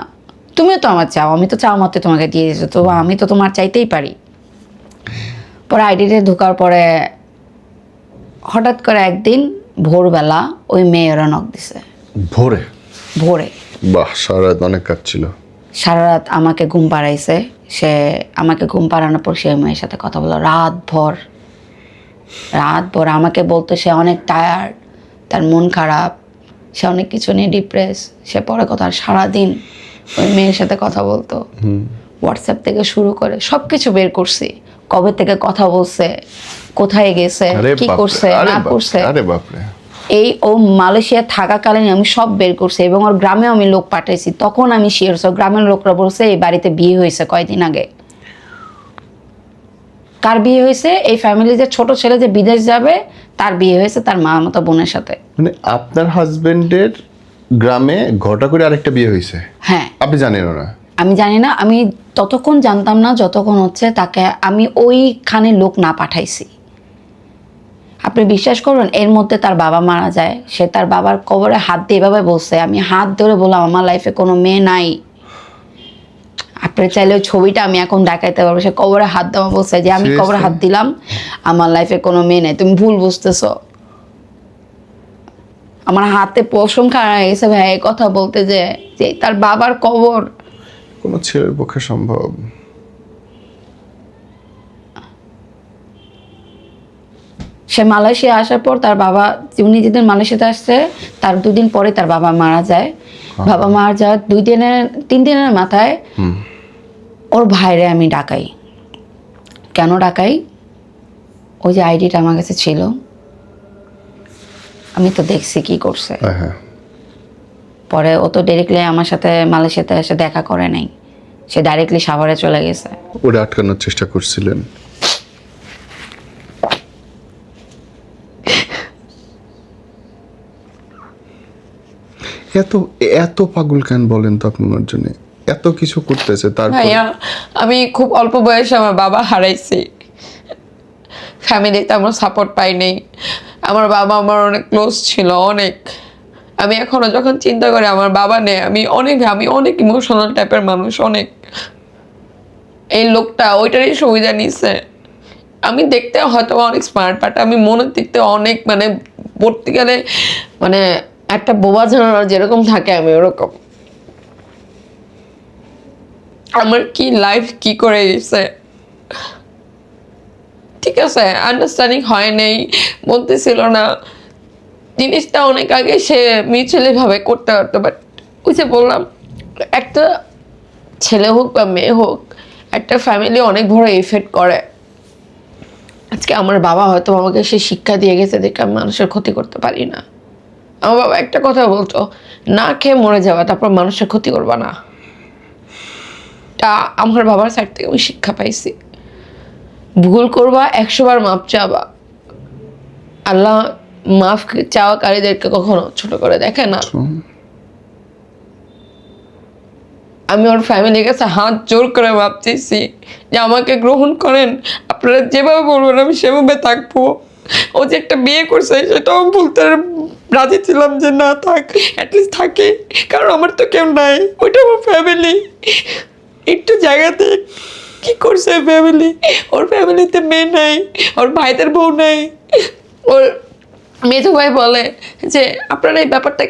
তুমিও তো আমার চাও, আমি তো চাও মাত্র তোমাকে দিয়ে দিয়েছো, তো আমি তো তোমার চাইতেই পারি। পরে আইডিতে ঢোকার পরে হঠাৎ করে একদিন ভোরবেলা ওই মেয়েরা নক দিছে। ভোরে? ভোরে। বাহ, সারা রাত অনেক কাজ ছিল। সারা রাত আমাকে ঘুম পাড়াইছে। সে আমাকে ঘুম পাড়ানোর পর সে মেয়ের সাথে কথা বললো রাত ভর আমাকে বলতো সে অনেক টায়ার্ড, তার মন খারাপ, সে অনেক কিছু নিয়ে ডিপ্রেস। সে পরে কথা সারাদিন ওই মেয়ের সাথে কথা বলতো। হোয়াটসঅ্যাপ থেকে শুরু করে সব কিছু বের করছি, কবে থেকে কথা বলছে, কোথায় গেছে, কি করছে না করছে। আরে বাপরে। এই ও মালয়েশিয়া থাকাকালীন আমি সব বের করছি এবং ওর গ্রামেও আমি লোক পাঠাইছি। তখন আমি শিওর গ্রামের লোকরা বলছে এই বাড়িতে বিয়ে হয়েছে কয়দিন আগে। কার বিয়ে হয়েছে? এই ফ্যামিলি যে ছোট ছেলে যে বিদেশ যাবে তার বিয়ে হয়েছে তার মা মতো বোনের সাথে। মানে আপনার হাজবেন্ডের গ্রামে ঘটা করে আরেকটা বিয়ে হয়েছে? হ্যাঁ। আপনি জানেন না? আমি জানি না, আমি ততক্ষণ জানতাম না যতক্ষণ হচ্ছে তাকে আমি ওইখানে লোক না পাঠাইছি। আপনি বিশ্বাস করবেন এর মধ্যে তার বাবা মারা যায়। সে তার বাবার কবরে হাত দিয়ে এভাবে বলছে, আমি হাত ধরে বললাম আমার লাইফে কোনো মেয়ে নাই। আপনি চাইলে ওই ছবিটা আমি এখন দেখাইতে পারবো। সে কবরে হাত দেওয়া বলছে যে আমি কবরে হাত দিলাম, আমার লাইফে কোনো মেয়ে নেই, তুমি ভুল বুঝতেছো। আমার হাতে পশম খাড়া হয়ে গেছে ভাই এই কথা বলতে, যে তার বাবার কবর। কোনো ছেলের পক্ষে সম্ভব? সে মালয়েশিয়া আসার পর তার বাবা, উনি যেদিন মালয়েশিয়াতে আসছে তার 2 দিন পরে তার বাবা মারা যায়। বাবা মারা যাওয়ার 3 দিনের মাথায় ওর ভাইরে আমি ডাকাই। কেন ডাকাই? ওই যে আইডিটা আমার কাছে ছিল, আমি তো দেখছি কি করছে। পরে ও তো ডাইরেক্টলি আমার সাথে মালয়েশিয়াতে এসে দেখা করে নাই, সে ডাইরেক্টলি সাভারে চলে গেছে। ওটা আটকানোর চেষ্টা করছিলেন? এত এত পাগল কেন বলেন তো আপনি ওনার জন্য? এত কিছু করতেছে তারপর? ভাইয়া আমি খুব অল্প বয়সে আমার বাবা হারাইছি, ফ্যামিলিতে আমার সাপোর্ট পাই নাই। আমার বাবা আমার অনেক ক্লোজ ছিল, অনেক। আমি এখনো যখন চিন্তা করি আমার বাবা নেই, আমি অনেক ইমোশনাল টাইপের মানুষ, অনেক। এই লোকটা ওইটারই সুবিধা নিচ্ছে। আমি দেখতে হয়তো অনেক স্মার্ট, বাট আমি মনের দিক থেকে অনেক মানে পড়তে গেলে মানে একটা বোবা জানার যেরকম থাকে আমি ওরকম। আমার কি লাইফ কি করে গেছে, ঠিক আছে আন্ডারস্ট্যান্ডিং হয় নাই, বলতেছিল না। জিনিসটা অনেক আগে সে মিউচুয়ালি ভাবে করতে পারতো, বাট ওই যে বললাম একটা ছেলে হোক বা মেয়ে হোক একটা ফ্যামিলি অনেক বড় এফেক্ট করে। আজকে আমার বাবা হয়তো আমাকে সে শিক্ষা দিয়ে গেছে দেখে আমি মানুষের ক্ষতি করতে পারি না। আমার বাবা একটা কথা বলতো, না খেয়ে মরে যাওয়া তারপর মানুষের ক্ষতি করবা না। তা আমার বাবার সাইড থেকে আমি শিক্ষা পাইছি। ভুল করবা 100 বার মাপ চাবা, আল্লাহ মাফ চাওয়াকারীদেরকে কখনো ছোট করে দেখে না। আমি ওর ফ্যামিলির কাছে হাত জোর করে ভাবতেছি যে আমাকে গ্রহণ করেন, আপনারা যেভাবে বলবেন আমি সেভাবে থাকবো। ও যে একটা বিয়ে করছে সেটাও বলতে রাজি ছিলাম যে না থাক, অ্যাটলিস্ট থাকে, কারণ আমার তো কেউ নাই, ওইটা আমার ফ্যামিলি। একটু জায়গাতে কি করছে ফ্যামিলি, ওর ফ্যামিলিতে মেয়ে নাই, ওর ভাইদের বউ নাই। ওর মেজো ভাই বলে যে আপনারা এই ব্যাপারটা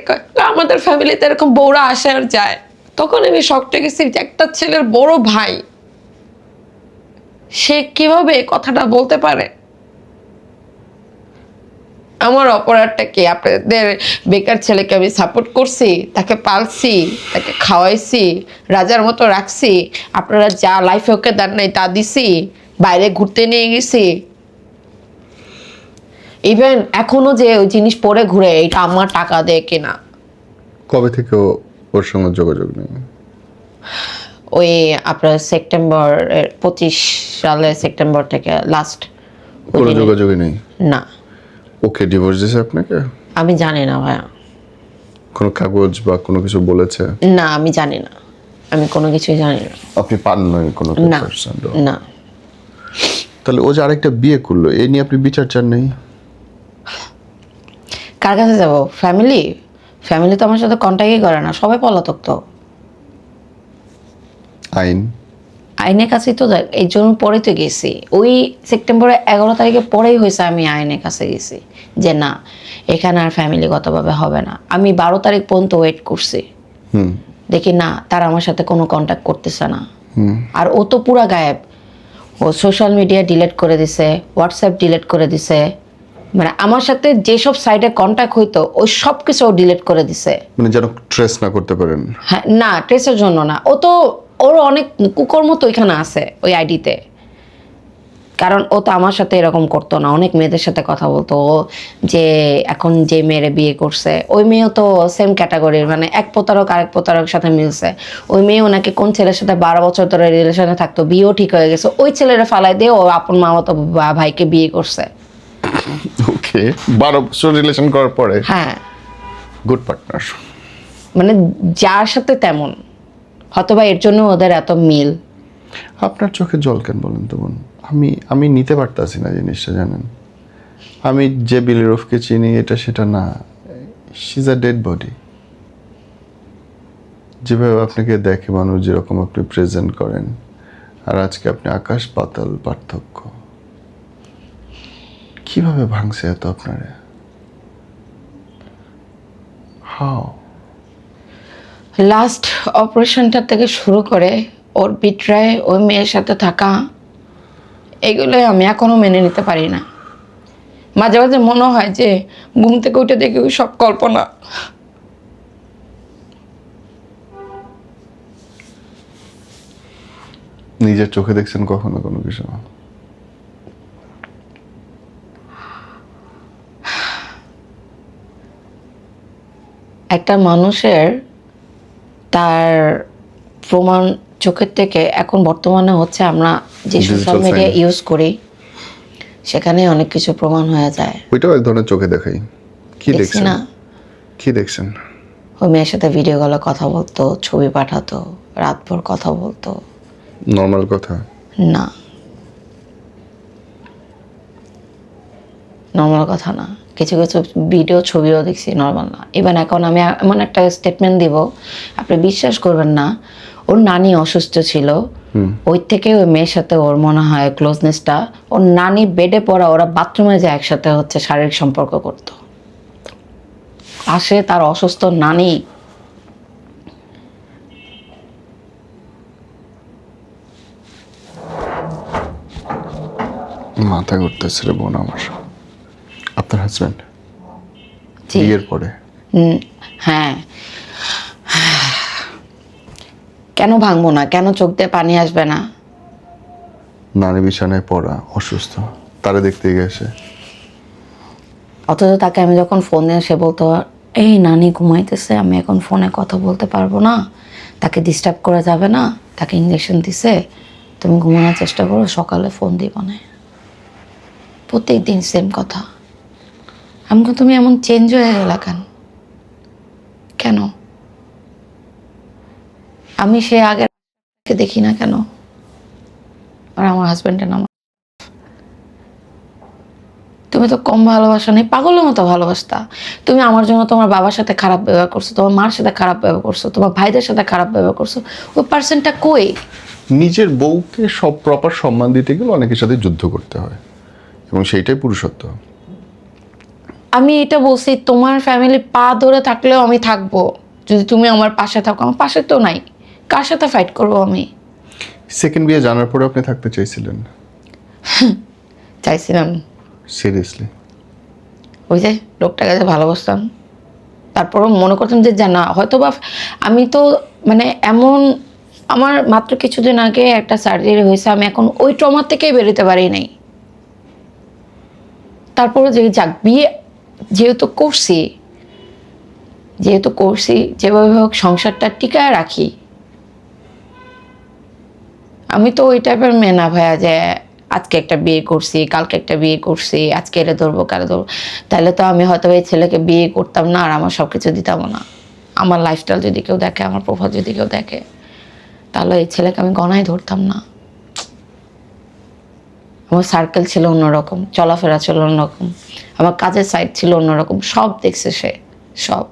আমাদের ফ্যামিলিতে এরকম বউরা আসে আর যায়। তখন আমি শকটে গেছি যে একটা ছেলের বড় ভাই সে কিভাবে কথাটা বলতে পারে। আমার অপরাধটা কি? আপনাদের বেকার ছেলেকে আমি সাপোর্ট করছি, তাকে পালছি, তাকে খাওয়াইছি, রাজার মতো রাখছি, আপনারা যা লাইফে ওকে দেন নাই তা দিছি, বাইরে ঘুরতে নিয়ে গেছি, ইভেন এখনো যে ওই জিনিস পরে ঘুরে এটা আমার টাকা দিয়ে কেনা। কবে থেকে ওর সঙ্গে যোগাযোগ নেই? ওই আপনার সেপ্টেম্বর 25 সালে সেপ্টেম্বর থেকে লাস্ট কোনো যোগাযোগই নেই? না। ওকে ডিভোর্স দিয়েছে আপনাকে? আমি জানি না ভাইয়া। কোনো কাগজ বা কোনো কিছু বলেছে? না আমি জানি না, আমি কোনো কিছুই জানি না। আপনি পান নয় কোনো না কিছু? না। তাহলে ও যে আরেকটা বিয়ে করলো এই নিয়ে আপনি বিচার চান নেই? কার কাছে যাব? ফ্যামিলি? ফ্যামিলি তো আমার সাথে কন্ট্যাক্টই করে না, সবাই পলাতক তো। আইন? আইনের কাছেই তো এই জন্য পরে তো গেছি, ওই সেপ্টেম্বরের 11 তারিখে পরেই হয়েছে আমি আইনের কাছে গেছি যে না এখানে আর ফ্যামিলিগতভাবে হবে না। আমি 12 তারিখ পর্যন্ত ওয়েট করছি, দেখি না তারা আমার সাথে কোনো কন্ট্যাক্ট করতেছে না। আর ও তো পুরা গায়েব, ও সোশ্যাল মিডিয়া ডিলিট করে দিছে, হোয়াটসঅ্যাপ ডিলিট করে দিছে, মানে আমার সাথে যেসব সাইটে কন্ট্যাক্ট হইতো ওই সব কিছু ও ডিলিট করে দিছে। মানে যেন ট্রেস না করতে পারেন? হ্যাঁ না, ট্রেসের জন্য না, ও তো ওর অনেক কুকর্ম তো ওইখানে আছে ওই আইডিতে। কারণ ও তো আমার সাথে এরকম করতো না, অনেক মেয়েদের সাথে কথা বলতো। ও যে এখন যে মেয়েরে বিয়ে করছে ওই মেয়েও তো সেম ক্যাটাগরির, মানে এক প্রতারক আরেক প্রতারকের সাথে মিলছে। ওই মেয়েও নাকি কোন ছেলের সাথে 12 বছর ধরে রিলেশনে থাকতো, বিয়েও ঠিক হয়ে গেছে, ওই ছেলেরা ফালাই দিয়ে ও আপন মামাতো ভাইকে বিয়ে করছে। ওকে, 12 বছর রিলেশন করার পরে? হ্যাঁ, গুড পার্টনার। মানে যার সাথে তেমন, হয়তোবা এর জন্য ওদের এত মিল। আপনার চোখে জল কেন বলেন তো বোন? আমি নিতে পারতাছি না জিনিসটা, জানেন। আমি যে বিলি রফকে চিনি এটা সেটা না, she is a dead body. যেভাবে আপনাকে দেখে মানুষ, যেরকম আপনি প্রেজেন্ট করেন, আর আজকে আপনি আকাশ পাতাল পার্থক্য। কিভাবে ভাঙছে এত আপনারে? হাও? লাস্ট অপারেশনটা থেকে শুরু করে ওর বিট্রায় ওই মেয়ের সাথে থাকা, এগুলোই আমি এখনো মেনে নিতে পারি না। মাঝে মাঝে মনে হয় যে ঘুম থেকে উঠে দেখি ওই সব কল্পনা। নিজের চোখে দেখছেন কখনো কোনো কিছু? একটা মানুষের তার প্রমাণ চোখের থেকে এখন বর্তমানে হচ্ছে আমরা যে Digital social media sign. Use করি সেখানে অনেক কিছু প্রমাণ হয়ে যায়। ওইটাও এক ধরনের চোখে দেখাই। কি দেখছি দেখছেন? না, কি দেখছেন? ওই মেয়ের সাথে ভিডিও কলে কথা বলতো, ছবি পাঠাতো, রাতভর কথা বলতো। নর্মাল কথা? না, নর্মাল কথা না। কিছু কিছু ভিডিও ছবিও দেখছি, নর্মাল না। ইভেন এখন আমি এমন একটা স্টেটমেন্ট দিব আপনি বিশ্বাস করবেন না, ওর নানি অসুস্থ ছিল, ওই থেকে ওই মেয়ের সাথে ওর মনে হয় ক্লোজনেসটা, ওর নানি বেডে পড়া, ওরা বাথরুমে যে একসাথে হচ্ছে শারীরিক সম্পর্ক করতো। আসে তার অসুস্থ নানি, মাথা ঘুরতেছে রে বোন আমার। আপনার হাজব্যান্ড জি। বিয়ের পরে? হ্যাঁ, কেন ভাঙবো না? কেন চোখ দিয়ে পানি আসবে না? নারী বিছানায় পড়া, অসুস্থ, তারে দেখতে গেছে। অথচ তাকে আমি যখন ফোনে, সে বলতো এই নানি ঘুমাইতেছে, আমি এখন ফোনে কথা বলতে পারবো না, তাকে ডিস্টার্ব করা যাবে না, তাকে ইঞ্জেকশন দিছে, তুমি ঘুমানোর চেষ্টা করো, সকালে ফোন দিব না। প্রত্যেক দিন সেম কথা। আমাকে তুমি এমন চেঞ্জ হয়ে গেলা কেন? কেন? আমি সে আগে দেখি না কেন, আর আমার হাজবেন্ডের নাম। তুমি তো কম ভালোবাসা নেই, পাগলের মতো ভালোবাসতা। তুমি আমার জন্য তোমার বাবার সাথে খারাপ ব্যবহার করছো, তোমার মার সাথে খারাপ ব্যবহার করছো, তোমার ভাইদের সাথে খারাপ ব্যবহার করছো। ওই পার্সনটা কই? নিজের বউকে সব প্রপার সম্মান দিতে গেলে অনেকের সাথে যুদ্ধ করতে হয়, এবং সেইটাই পুরুষত্ব। আমি এটা বলছি, তোমার ফ্যামিলি পা ধরে থাকলেও আমি থাকবো যদি তুমি আমার পাশে থাকো। আমার পাশে তো নাই, কার সাথে ফাইট করবো আমি? সেকেন্ড বিয়ে জানার পরে আপনি থাকতে চাইছিলেন? চাইছিলাম। সিরিয়াসলি? ওই যে লোকটাকে যে ভালোবাসতাম, তারপরও মনে করতাম যে না হয়তো বা আমি তো মানে এমন, আমার মাত্র কিছুদিন আগে একটা সার্জারি হয়েছে, আমি এখন ওই ট্রমা থেকেই বেরোতে পারি নাই। তারপরে যে যাক বিয়ে যেহেতু করছি যেভাবে হোক সংসারটা টিকায় রাখি। আমি তো ওই টাইপের মেয়ে না ভাইয়া যে আজকে একটা বিয়ে করছি, কালকে একটা বিয়ে করছি, আজকে এলে ধরবো কালে ধরবো। তাহলে তো আমি হয়তো এই ছেলেকে বিয়ে করতাম না, আর আমার সব কিছু দিতাম না। আমার লাইফস্টাইল যদি কেউ দেখে, আমার প্রোফাইল যদি কেউ দেখে, তাহলে এই ছেলেকে আমি গণায় ধরতাম না। আমার সার্কেল ছিল অন্যরকম, চলাফেরা ছিল অন্যরকম, আমার কাজের সাইড ছিল অন্যরকম, সব দেখছে সে, সব।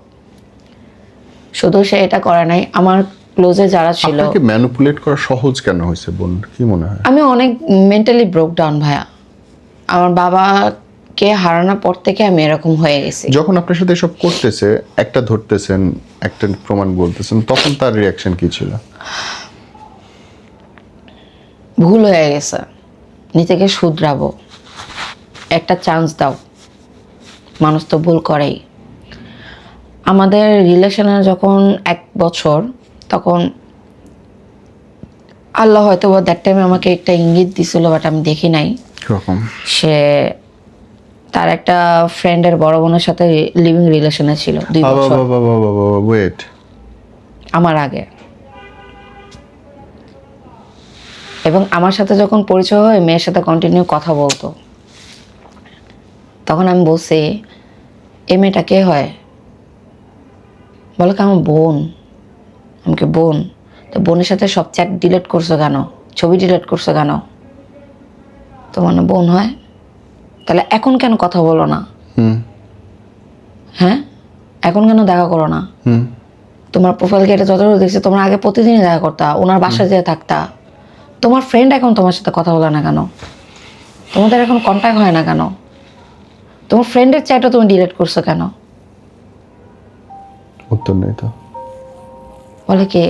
শুধু সে এটা করে নাই, আমার ক্লোজে যারা ছিল। আপনাকে ম্যানিপুলেট করা সহজ কেন হয়েছে বোন, কি মনে হয়? আমি অনেক মেন্টালি ব্রোক ডাউন ভাইয়া। আমার বাবাকে হারানোর পর থেকে আমি এরকম হয়ে গেছি। যখন আপনার সাথে এসব করতেছে, একটা ধরতেছেন, একটা প্রমাণ বলতেছেন, তখন তার রিয়াকশন কি ছিল? ভুল হয়ে গেছে, নিজেকে শুধরাবো, একটা চান্স দাও। মানুষ তো ভুল করেই। আমাদের রিলেশনের যখন 1 বছর, তখন আল্লাহ হয়তো দ্যাট টাইমে আমাকে একটা ইঙ্গিত দিছিল, বাট আমি দেখি নাই। কিরকম? সে তার একটা ফ্রেন্ডের বড় বোনের সাথে লিভিং রিলেশনে ছিল 2 বছর ওয়েট, আমার আগে। এবং আমার সাথে যখন পরিচয় হয়, মেয়ের সাথে কন্টিনিউ কথা বলতো। তখন আমি বলছি, এই মেয়েটা কে হয়? বলে কি আমার বোন। আমাকে বোন? তো বোনের সাথে সব চ্যাট ডিলিট করছো কেন, ছবি ডিলিট করছো কেন? তোমার না বোন হয়? তাহলে এখন কেন কথা বলো না? হ্যাঁ, এখন কেন দেখা করো না? তোমার প্রোফাইল গেটে যতটুকু দেখছি, তোমরা আগে প্রতিদিনই দেখা করতা, ওনার বাসায় যেয়ে থাকতা। তোমার ফ্রেন্ড এখন তোমার সাথে কথা বলে না কেন? তোমাদের এখন কন্ট্যাক্ট হয় না কেন? তোমার ফ্রেন্ডের চ্যাটও তুমি ডিলিট করছো কেন? উত্তর নেই তো। বলে কি,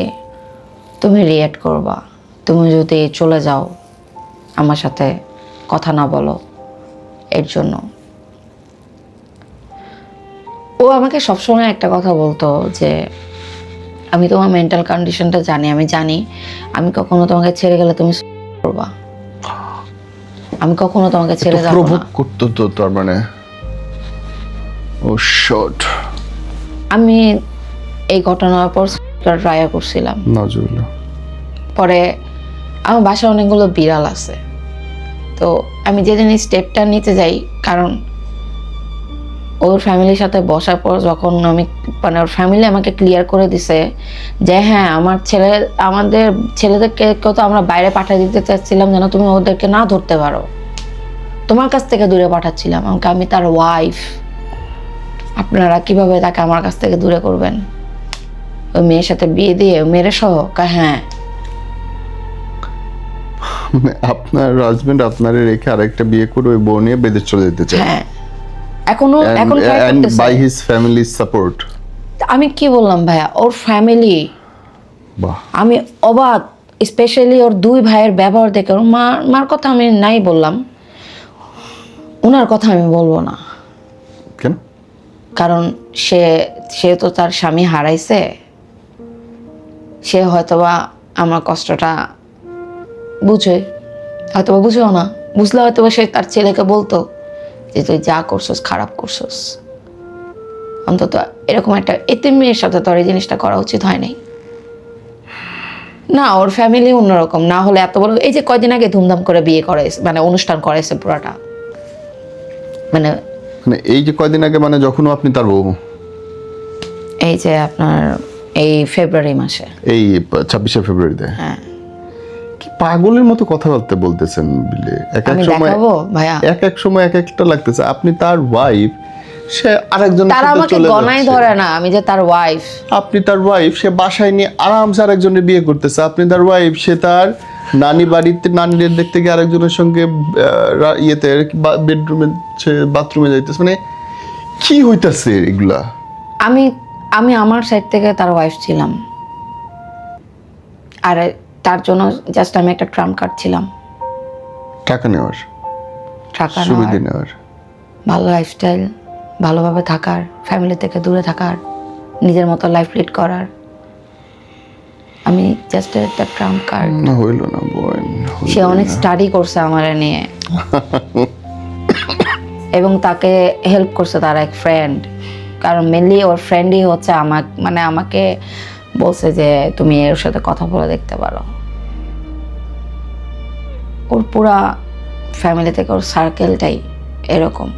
তুমি রিঅ্যাক্ট করবা, তুমি যদি চলে যাও আমার সাথে কথা না বলো এর জন্য। ও আমাকে সবসময় একটা কথা বলতো যে আমি তোমার মেন্টাল কন্ডিশনটা জানি, আমি জানি আমি কখনো তোমাকে ছেড়ে গেলে তুমি করবা, আমি কখনো তোমাকে ছেড়ে যাবো না। প্রভোগ করতো তো, তার মানে ও শট। আমি এই ঘটনার পর ট্রাই করছিলাম। নাজুবিল্লাহ। পরে আমার বাসায় অনেকগুলো বিড়াল আছে, তো আমি যেদিন এই স্টেপটা নিতে যাই, কারণ ওর ফ্যামিলির সাথে বসার পর যখন আমি মানে ওর ফ্যামিলি আমাকে ক্লিয়ার করে দিছে যে হ্যাঁ আমাদের ছেলেদেরকে তো আমরা বাইরে পাঠিয়ে দিতে চাচ্ছিলাম যেন তুমি ওদেরকে না ধরতে পারো, তোমার কাছ থেকে দূরে পাঠাচ্ছিলাম। আমাকে, আমি তার ওয়াইফ, আপনারা কিভাবে তাকে আমার কাছ থেকে দূরে করবেন? ওই মেয়ের সাথে বিয়ে দিয়ে মেরে সহ? হ্যাঁ। মানে আপনার হাজবেন্ড আপনারে রেখে আরেকটা বিয়ে করে ওই বউ নিয়ে বেঁধে চলে যেতে চায়? হ্যাঁ, এখন try করতেছে। By his family support. আমি কি বললাম ভাইয়া, ওর ফ্যামিলি, বাহ। আমি অবাক। স্পেশালি ওর 2 ভাইয়ের ব্যবহার দেখে। ওর মার কথা আমি নাই বললাম, ওনার কথা আমি বলবো না। কেন? কারণ সে তো তার স্বামী হারাইছে, সে হয়তোবা আমার কষ্টটা বুঝে, হয়তোবা বুঝেও না, বুঝলে হয়তোবা সে তার ছেলেকে বলতো যে তুই যা করছস খারাপ করছস। অন্তত এরকম একটা এতিম মেয়ের সাথে তো আর এই জিনিসটা করা উচিত হয় নাই না। ওর ফ্যামিলি অন্যরকম না হলে এত বড়, এই যে কয়দিন আগে ধুমধাম করে বিয়ে করাইছে, মানে অনুষ্ঠান করাইছে পুরাটা, মানে এই যে কয়দিন আগে, মানে যখন আপনি তার বউ? এই যে আপনার এই ফেব্রুয়ারি মাসে। এই 26শে ফেব্রুয়ারিতে? হ্যাঁ। কি পাগলের মতো কথাবার্তা বলতেছেন বিলে, এক এক আমি সময় দেখাবো ভাইয়া, এক এক সময় এক একটা লাগতেছে। আপনি তার ওয়াইফ, সে আরেকজনের তারা সাথে আমাকে চলে গণাই যাচ্ছে। ধরে না আমি যে তার ওয়াইফ। আপনি তার ওয়াইফ, সে বাসায় নিয়ে আরামসে আরেকজনের বিয়ে করতেছে। আপনি তার ওয়াইফ, সে তার নানি বাড়িতে নানিদের দেখতে গিয়ে আরেকজনের সঙ্গে ইয়েতে বেডরুমে, সে বাথরুমে যাইতেছে। মানে কি হইতাছে এগুলা? আমি আমি আমার সাইড থেকে তার ওয়াইফ ছিলাম, আর তার জন্য জাস্ট আমি একটা ট্রাম্প কার্ড ছিলাম, টাকা নেওয়ার, টাকা সুবিধা নেওয়ার, নেওয়ার। ভালো লাইফস্টাইল, ভালোভাবে থাকার, ফ্যামিলি থেকে দূরে থাকার, নিজের মতো লাইফ লিড করার। আমি জাস্ট একটা ট্রাম্প কার্ড। না হইল না বোন, সে অনেক স্টাডি করছে আমার নিয়ে এবং তাকে হেল্প করছে তার এক ফ্রেন্ড, কারণ মেনলি ওর ফ্রেন্ডই হচ্ছে আমাকে বলছে যে তুমি এর সাথে কথা বলে দেখতে পারো। ওর পুরা ফ্যামিলি থেকে ওর সার্কেলটাই এরকম।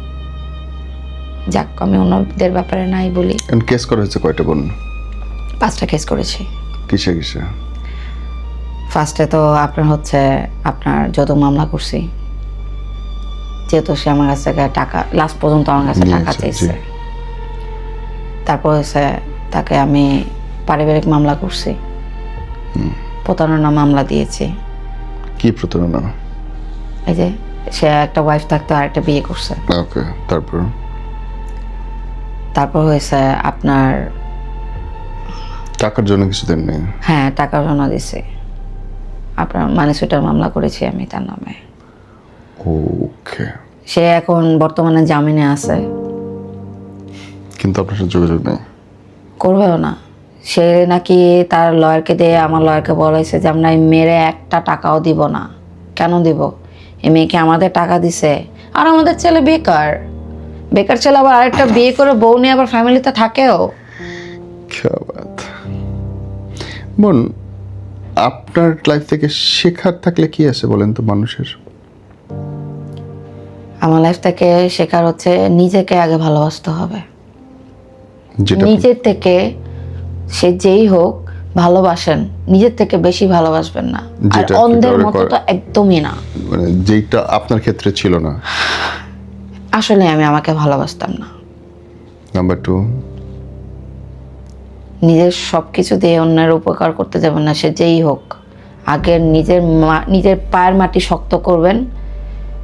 যাক, আমি অন্যদের ব্যাপারে নাই বলি। কেস করা হয়েছে কয়টা বোন? 5টা কেস করেছি। কিসে কিসে? ফার্স্টে তো আপনার যৌতুক মামলা করছি, যেহেতু সে আমার কাছ থেকে টাকা লাস্ট পর্যন্ত আমার কাছে টাকা জি, চাইছে। তারপর হচ্ছে তাকে আমি পারিবারিক মামলা করছি, প্রতারণা মামলা দিয়েছি। কি প্রতারণা? এই যে সে একটা ওয়াইফ থাকতো আর একটা বিয়ে করছে। ওকে, তারপর হয়েছে আপনার টাকার জন্য কিছু দেন নেই? হ্যাঁ, টাকার জন্য দিছে। আপনার মানি সুইটার মামলা করেছি আমি তার নামে। ওকে। সে এখন বর্তমানে জামিনে আছে। কিন্তু আপনার সাথে যোগাযোগ নেই? করবেও না। সে নাকি তার লয়ারকে দিয়ে আমার লয়ারকে বলেছে যে আমরা এই মেয়েরে একটা টাকাও দিব না। কেন দিব? এই মেয়েকে আমাদের টাকা দিছে, আর আমাদের ছেলে বেকার ছেলে আবার আরেকটা বিয়ে করে বউ নিয়ে আবার ফ্যামিলিতে থাকেও। বোন, আপনার লাইফ থেকে শেখার থাকলে কি আছে বলেন তো মানুষের? আমার লাইফ থেকে শেখার হচ্ছে নিজেকে আগে ভালোবাসতে হবে। যেটা নিজের থেকে সে যেই হোক ভালোবাসেন, নিজের থেকে বেশি ভালোবাসবেন না। আর যেটা অন্ধের কিভাবে মতো তো একদমই না। মানে যেটা আপনার ক্ষেত্রে ছিল না। আসলে আমি আমাকে ভালোবাসতাম না। নাম্বার 2, নিজের সবকিছু দিয়ে অন্যের উপকার করতে যাবেন না, সে যেই হোক। আগে নিজের পায়ের মাটি শক্ত করবেন,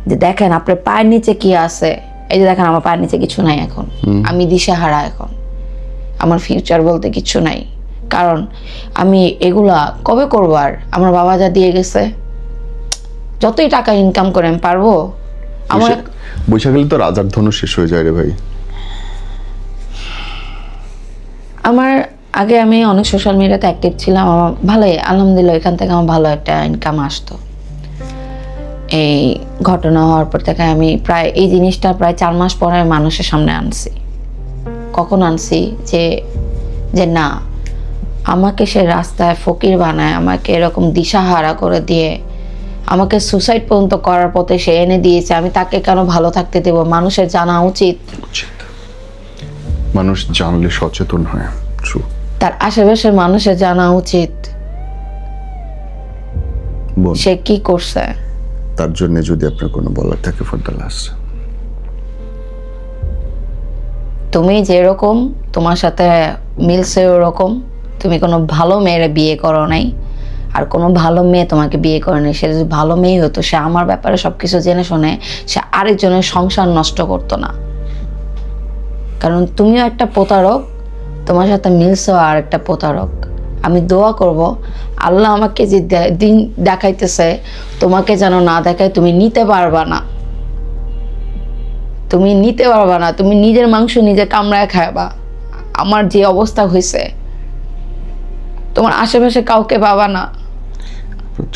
যে দেখেন আপনার পায়ের নিচে কি আছে। এই যে দেখেন আমার পায়ের নিচে কিছু নাই এখন, আমি দিশেহারা এখন, আমার ফিউচার বলতে কিছু নাই। কারণ আমি এগুলা কবে করবো? আর আমার বাবা যা দিয়ে গেছে, যতই টাকা ইনকাম করে আমি পারবো? আমার বৈশাখালী তো রাজার ধনু শেষ হয়ে যায় রে ভাই। আগে আমি অনেক সোশ্যাল মিডিয়াতে অ্যাক্টিভ ছিলাম, আমার ভালোই আলহামদুলিল্লাহ এখান থেকে আমার ভালো একটা ইনকাম আসতো। এই ঘটনা হওয়ার পর থেকে আমি এই জিনিসটা প্রায় 4 মাস পরে মানুষের সামনে আনছি। কখন আনছি? যে না, আমাকে সে রাস্তায় ফকির বানায়, আমাকে এরকম দিশাহারা করে দিয়ে আমাকে সুসাইড পর্যন্ত করার পথে সে এনে দিয়েছে। আমি তাকে কেন ভালো থাকতে দেব? মানুষের জানা উচিত। মানুষ জানলে সচেতন হয়। ট্রু। তার আশেপাশের মানুষের জানা উচিত সে কি করছে। তার জন্য যদি আপনার কোনো বলার থাকে ফর দ্য লাস্ট, তুমি যেরকম তোমার সাথে মিলছে ওরকম, তুমি কোনো ভালো মেয়েরে বিয়ে করো নাই, আর কোনো ভালো মেয়ে তোমাকে বিয়ে করে নাই। সে যদি ভালো মেয়ে হতো, সে আমার ব্যাপারে সবকিছু জেনে শুনে সে আরেকজনের সংসার নষ্ট করতো না। কারণ তুমিও একটা প্রতারক, তোমার সাথে মিলছে আর একটা প্রতারক। আমি দোয়া করব আল্লাহ আমাকে যে দিন দেখাইতেছে তোমাকে যেন না দেখায়। তুমি নিতে পারবা না, তুমি নিজের মাংস নিজে কামড়ায় খাবা। আমার যে অবস্থা হয়েছে, তোমার আশেপাশে কাউকে পাবা না।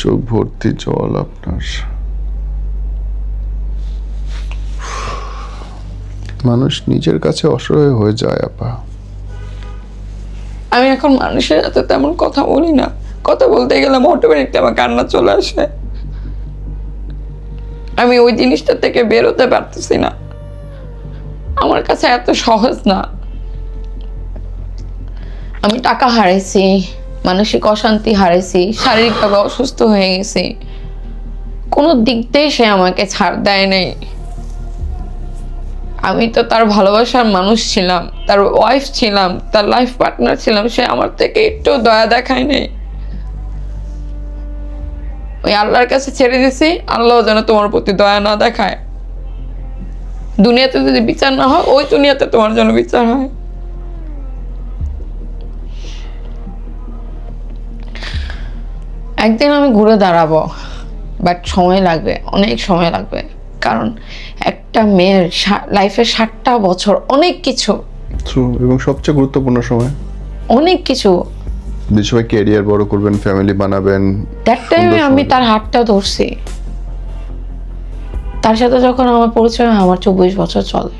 চোখ ভর্তি জল আপনার। মানুষ নিজের কাছে অসহায় হয়ে যায় আপা। আমি এখন মানুষের সাথে তেমন কথা বলি না। কথা বলতে গেলে অটোমেটিকলি আমার কান্না চলে আসে। আমি ওই জিনিসটা থেকে বেরোতে পারতেছি না। আমার কাছে এত সহজ না। আমি টাকা হারাইছি, মানসিক অশান্তি হারাইছি, শারীরিকভাবে অসুস্থ হয়ে গেছি, কোনো দিক দিয়ে সে আমাকে ছাড় দেয় নাই। আমি তো তার ভালোবাসার মানুষ ছিলাম, তার ওয়াইফ ছিলাম, তার লাইফ পার্টনার ছিলাম, সে আমার থেকে একটু দয়া দেখায় নাই। ওই আল্লাহর কাছে ছেড়ে দিছি, আল্লাহ যেন তোমার প্রতি দয়া না দেখায়। দুনিয়াতে যদি বিচার না হয়, ওই দুনিয়াতে তোমার জন্য বিচার হয়। একদিন আমি ঘুরে দাঁড়াবো, বাট সময় লাগবে, অনেক সময় লাগবে। কারণ একটা মেয়ের লাইফে 60টা বছর অনেক কিছু, এবং সবচেয়ে গুরুত্বপূর্ণ সময়, অনেক কিছু। যে সময় ক্যারিয়ার বড় করবেন, ফ্যামিলি বানাবেন। দ্যাট টাইমে আমি তার হাতটা ধরছি। তার সাথে যখন আমার পরিচয় হয়, আমার 24 বছর চলে,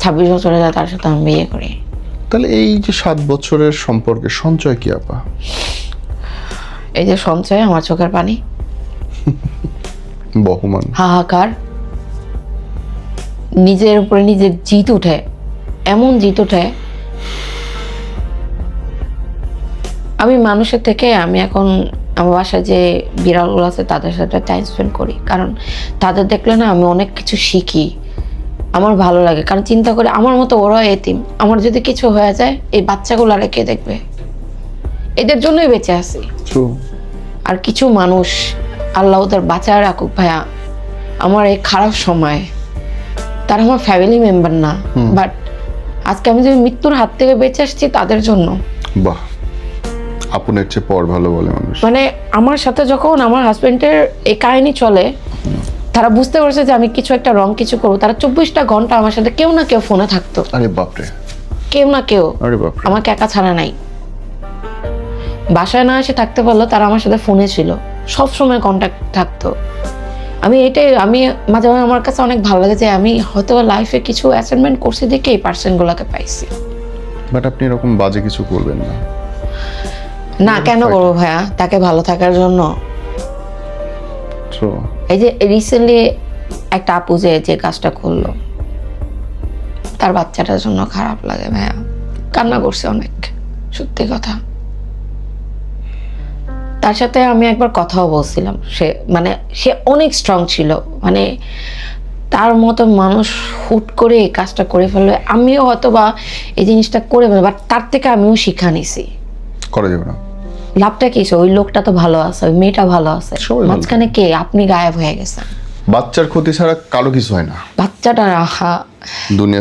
26 বছরে তার সাথে আমি বিয়ে করি। তাহলে এই যে 7 বছরের সম্পর্কে সঞ্চয় কি আপা? এই যে সঞ্চয়, আমার চোখের পানি, বহমান, হাহাকার, নিজের উপরে নিজের জিত উঠে, এমন জিত উঠে। আমি মানুষের থেকে, আমি এখন আমার বাসায় যে বিড়ালগুলো আছে তাদের সাথে টাইম স্পেন্ড করি, কারণ তাদের দেখলে না আমি অনেক কিছু শিখি, আমার ভালো লাগে। কারণ চিন্তা করে আমার মতো ওরা এতিম, আমার যদি কিছু হয়ে যায় এই বাচ্চাগুলো আর কে দেখবে? এদের জন্যই বেঁচে আছি। আর কিছু মানুষ আল্লাহ ওদের বাঁচায় রাখুক ভাইয়া, আমার এই খারাপ সময় তারা আমার ফ্যামিলি মেম্বার না, বাট আজকে আমি যে মৃত্যুর হাত থেকে বেঁচে আসছি তাদের জন্য। বাহ, আপনের চেয়ে পর ভালো বলে মানুষ। মানে আমার সাথে যখন আমার হাজবেন্ডের এই কাহিনী চলে, তারা বুঝতে পারছে যে আমি কিছু একটা রং কিছু করবো, তারা 24টা ঘন্টা আমার সাথে কেউ না কেউ ফোনে থাকতো। আরে বাপরে, কেউ না কেউ, আরে বাপরে, আমাকে একা ছাড়া নাই। বাসায় না এসে থাকতে পারলো, তারা আমার সাথে ফোনে ছিল, সব সময় কন্ট্যাক্ট থাকতো। আমি মাঝে মাঝে আমার কাছে অনেক ভালো লাগে যে আমি হয়তো লাইফে কিছু অ্যাসাইনমেন্ট করছি দেখে এই পার্সনগুলোকে পাইছি। বাট আপনি এরকম বাজে কিছু করবেন না। না, কেন করবো ভাইয়া? তাকে ভালো থাকার জন্য। এই যে রিসেন্টলি একটা আপু যে কাজটা করলো, তার বাচ্চাটার জন্য খারাপ লাগে ভাইয়া, কান্না করছে অনেক, সত্যি কথা। তার সাথে আমি একবার কথাও বলছিলাম, সে অনেক স্ট্রং ছিল, মানে তার মতো মানুষ হুট করে এই কাজটা করে ফেলবে, আমিও হয়তো বা এই জিনিসটা করে ফেলবো, বাট তার থেকে আমিও শিক্ষা নিছি। করা যাবে না। লাভটা কি? ওই লোকটা তো ভালো আছে, ওই মেয়েটা ভালো আছে, মাঝখানে কে? আপনি গায়েব হয়ে গেছেন। বাচ্চার ক্ষতি ছাড়া কারো কিছু হয় না। বাচ্চাটা রাখা,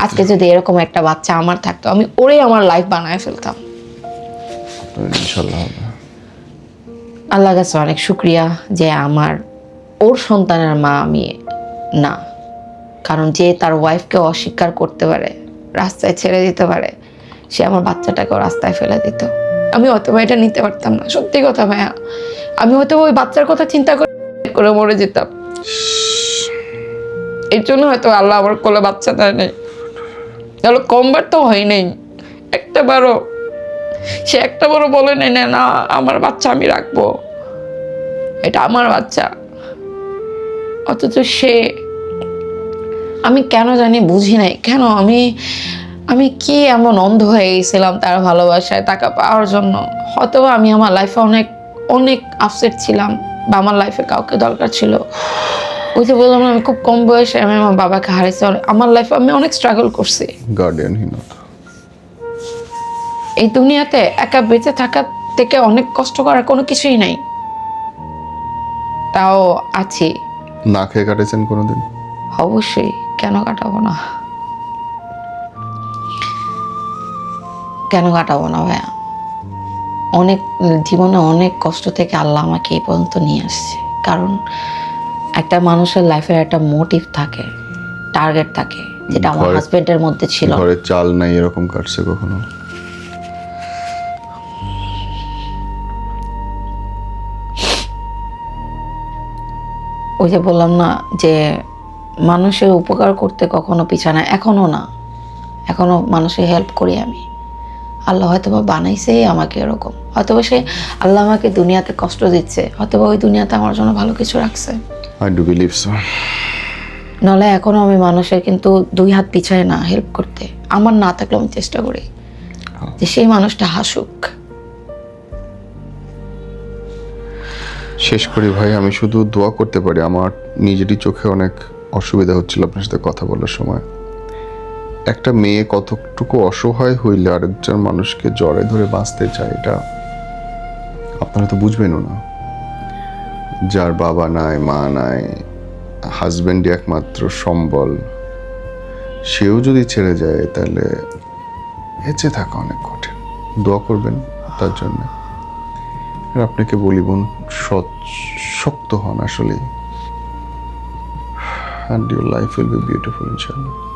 আজকে যদি এরকম একটা বাচ্চা আমার থাকতো, আমি ওরে আমার লাইফ বানায় ফেলতাম। ইনশাআল্লাহ। আল্লাহর কাছে অনেক শুক্রিয়া যে আমার ওর সন্তানের মা আমি না। কারণ যে তার ওয়াইফকে অস্বীকার করতে পারে, রাস্তায় ছেড়ে দিতে পারে, সে আমার বাচ্চাটাকেও রাস্তায় ফেলে দিত। আমি হয়তো এটা নিতে পারতাম না, সত্যি কথা ভাইয়া। আমি হয়তো ওই বাচ্চার কথা চিন্তা করে মরে যেতাম। এর জন্য হয়তো আল্লাহ আমার কোলে বাচ্চা দেয় নাই। তাহলে কমবার তো হয় নাই একটাবারও। সে একটাবারও বলে নাই না আমার বাচ্চা আমি রাখবো, এটা আমার বাচ্চা। অথচ সে, আমি কেন জানি বুঝি নাই কেন আমি কি এমন অন্ধ হয়ে গেছিলাম তার ভালোবাসায় টাকা পাওয়ার জন্য। হয়তো আমি আমার লাইফে অনেক অনেক আপসেট ছিলাম, বা আমার লাইফে কাউকে দরকার ছিল। ওই যে বললাম আমি খুব কম বয়সে আমি আমার বাবাকে হারিয়েছি, আমার লাইফে আমি অনেক স্ট্রাগল করছি। গার্ডিয়ানহীনতা। এই দুনিয়াতে একা বেঁচে থাকার থেকে অনেক কষ্ট করার কোনো কিছুই নাই। তাও আছি। না খেয়ে কাটেছেন কোনোদিন? অবশ্যই, কেন কাটাবো না, কেন কাটাবো না ভাইয়া। অনেক জীবনে অনেক কষ্ট থেকে আল্লাহ আমাকে এই পর্যন্ত নিয়ে আসছে। কারণ একটা মানুষের লাইফের একটা মোটিভ থাকে, টার্গেট থাকে, যেটা আমার হাজবেন্ডের মধ্যে ছিল। ঘরে চাল নাই এরকম কাটছে কখনো? ওই যে বললাম না যে মানুষের উপকার করতে কখনো পিছানা, এখনো না, এখনো মানুষের হেল্প করি আমি। আল্লাহ হয়তোবা বানাইছে আমাকে এরকম, হয়তোবা সে আল্লাহ আমাকে দুনিয়াতে কষ্ট দিচ্ছে, হয়তোবা ওই দুনিয়াতে আমার জন্য ভালো কিছু রাখছে। I do believe so. নলে এখনো আমি মানুষের কিন্তু 2 হাত পিছায় না হেল্প করতে। আমার না থাকলে আমি চেষ্টা করি। যে সেই মানুষটা হাসুক। শেষ করি ভাই, আমি শুধু দোয়া করতে পারি। আমার নিজেরই চোখে অনেক অসুবিধা হচ্ছিল আপনার সাথে কথা বলার সময়। একটা মেয়ে কতটুকু অসহায় হইলে আরেকজন মানুষকে জড়ে ধরে বাঁচতে চায়, এটা আপনারা তো বুঝবেনও না। যার বাবা নাই, মা নাই, হাজবেন্ডই একমাত্র সম্বল, সেও যদি ছেড়ে যায় তাহলে বেঁচে থাকা অনেক কঠিন। দোয়া করবেন তার জন্য। আর আপনাকে বলি বোন, শক্ত হন আসলে, and your life will be beautiful inshallah.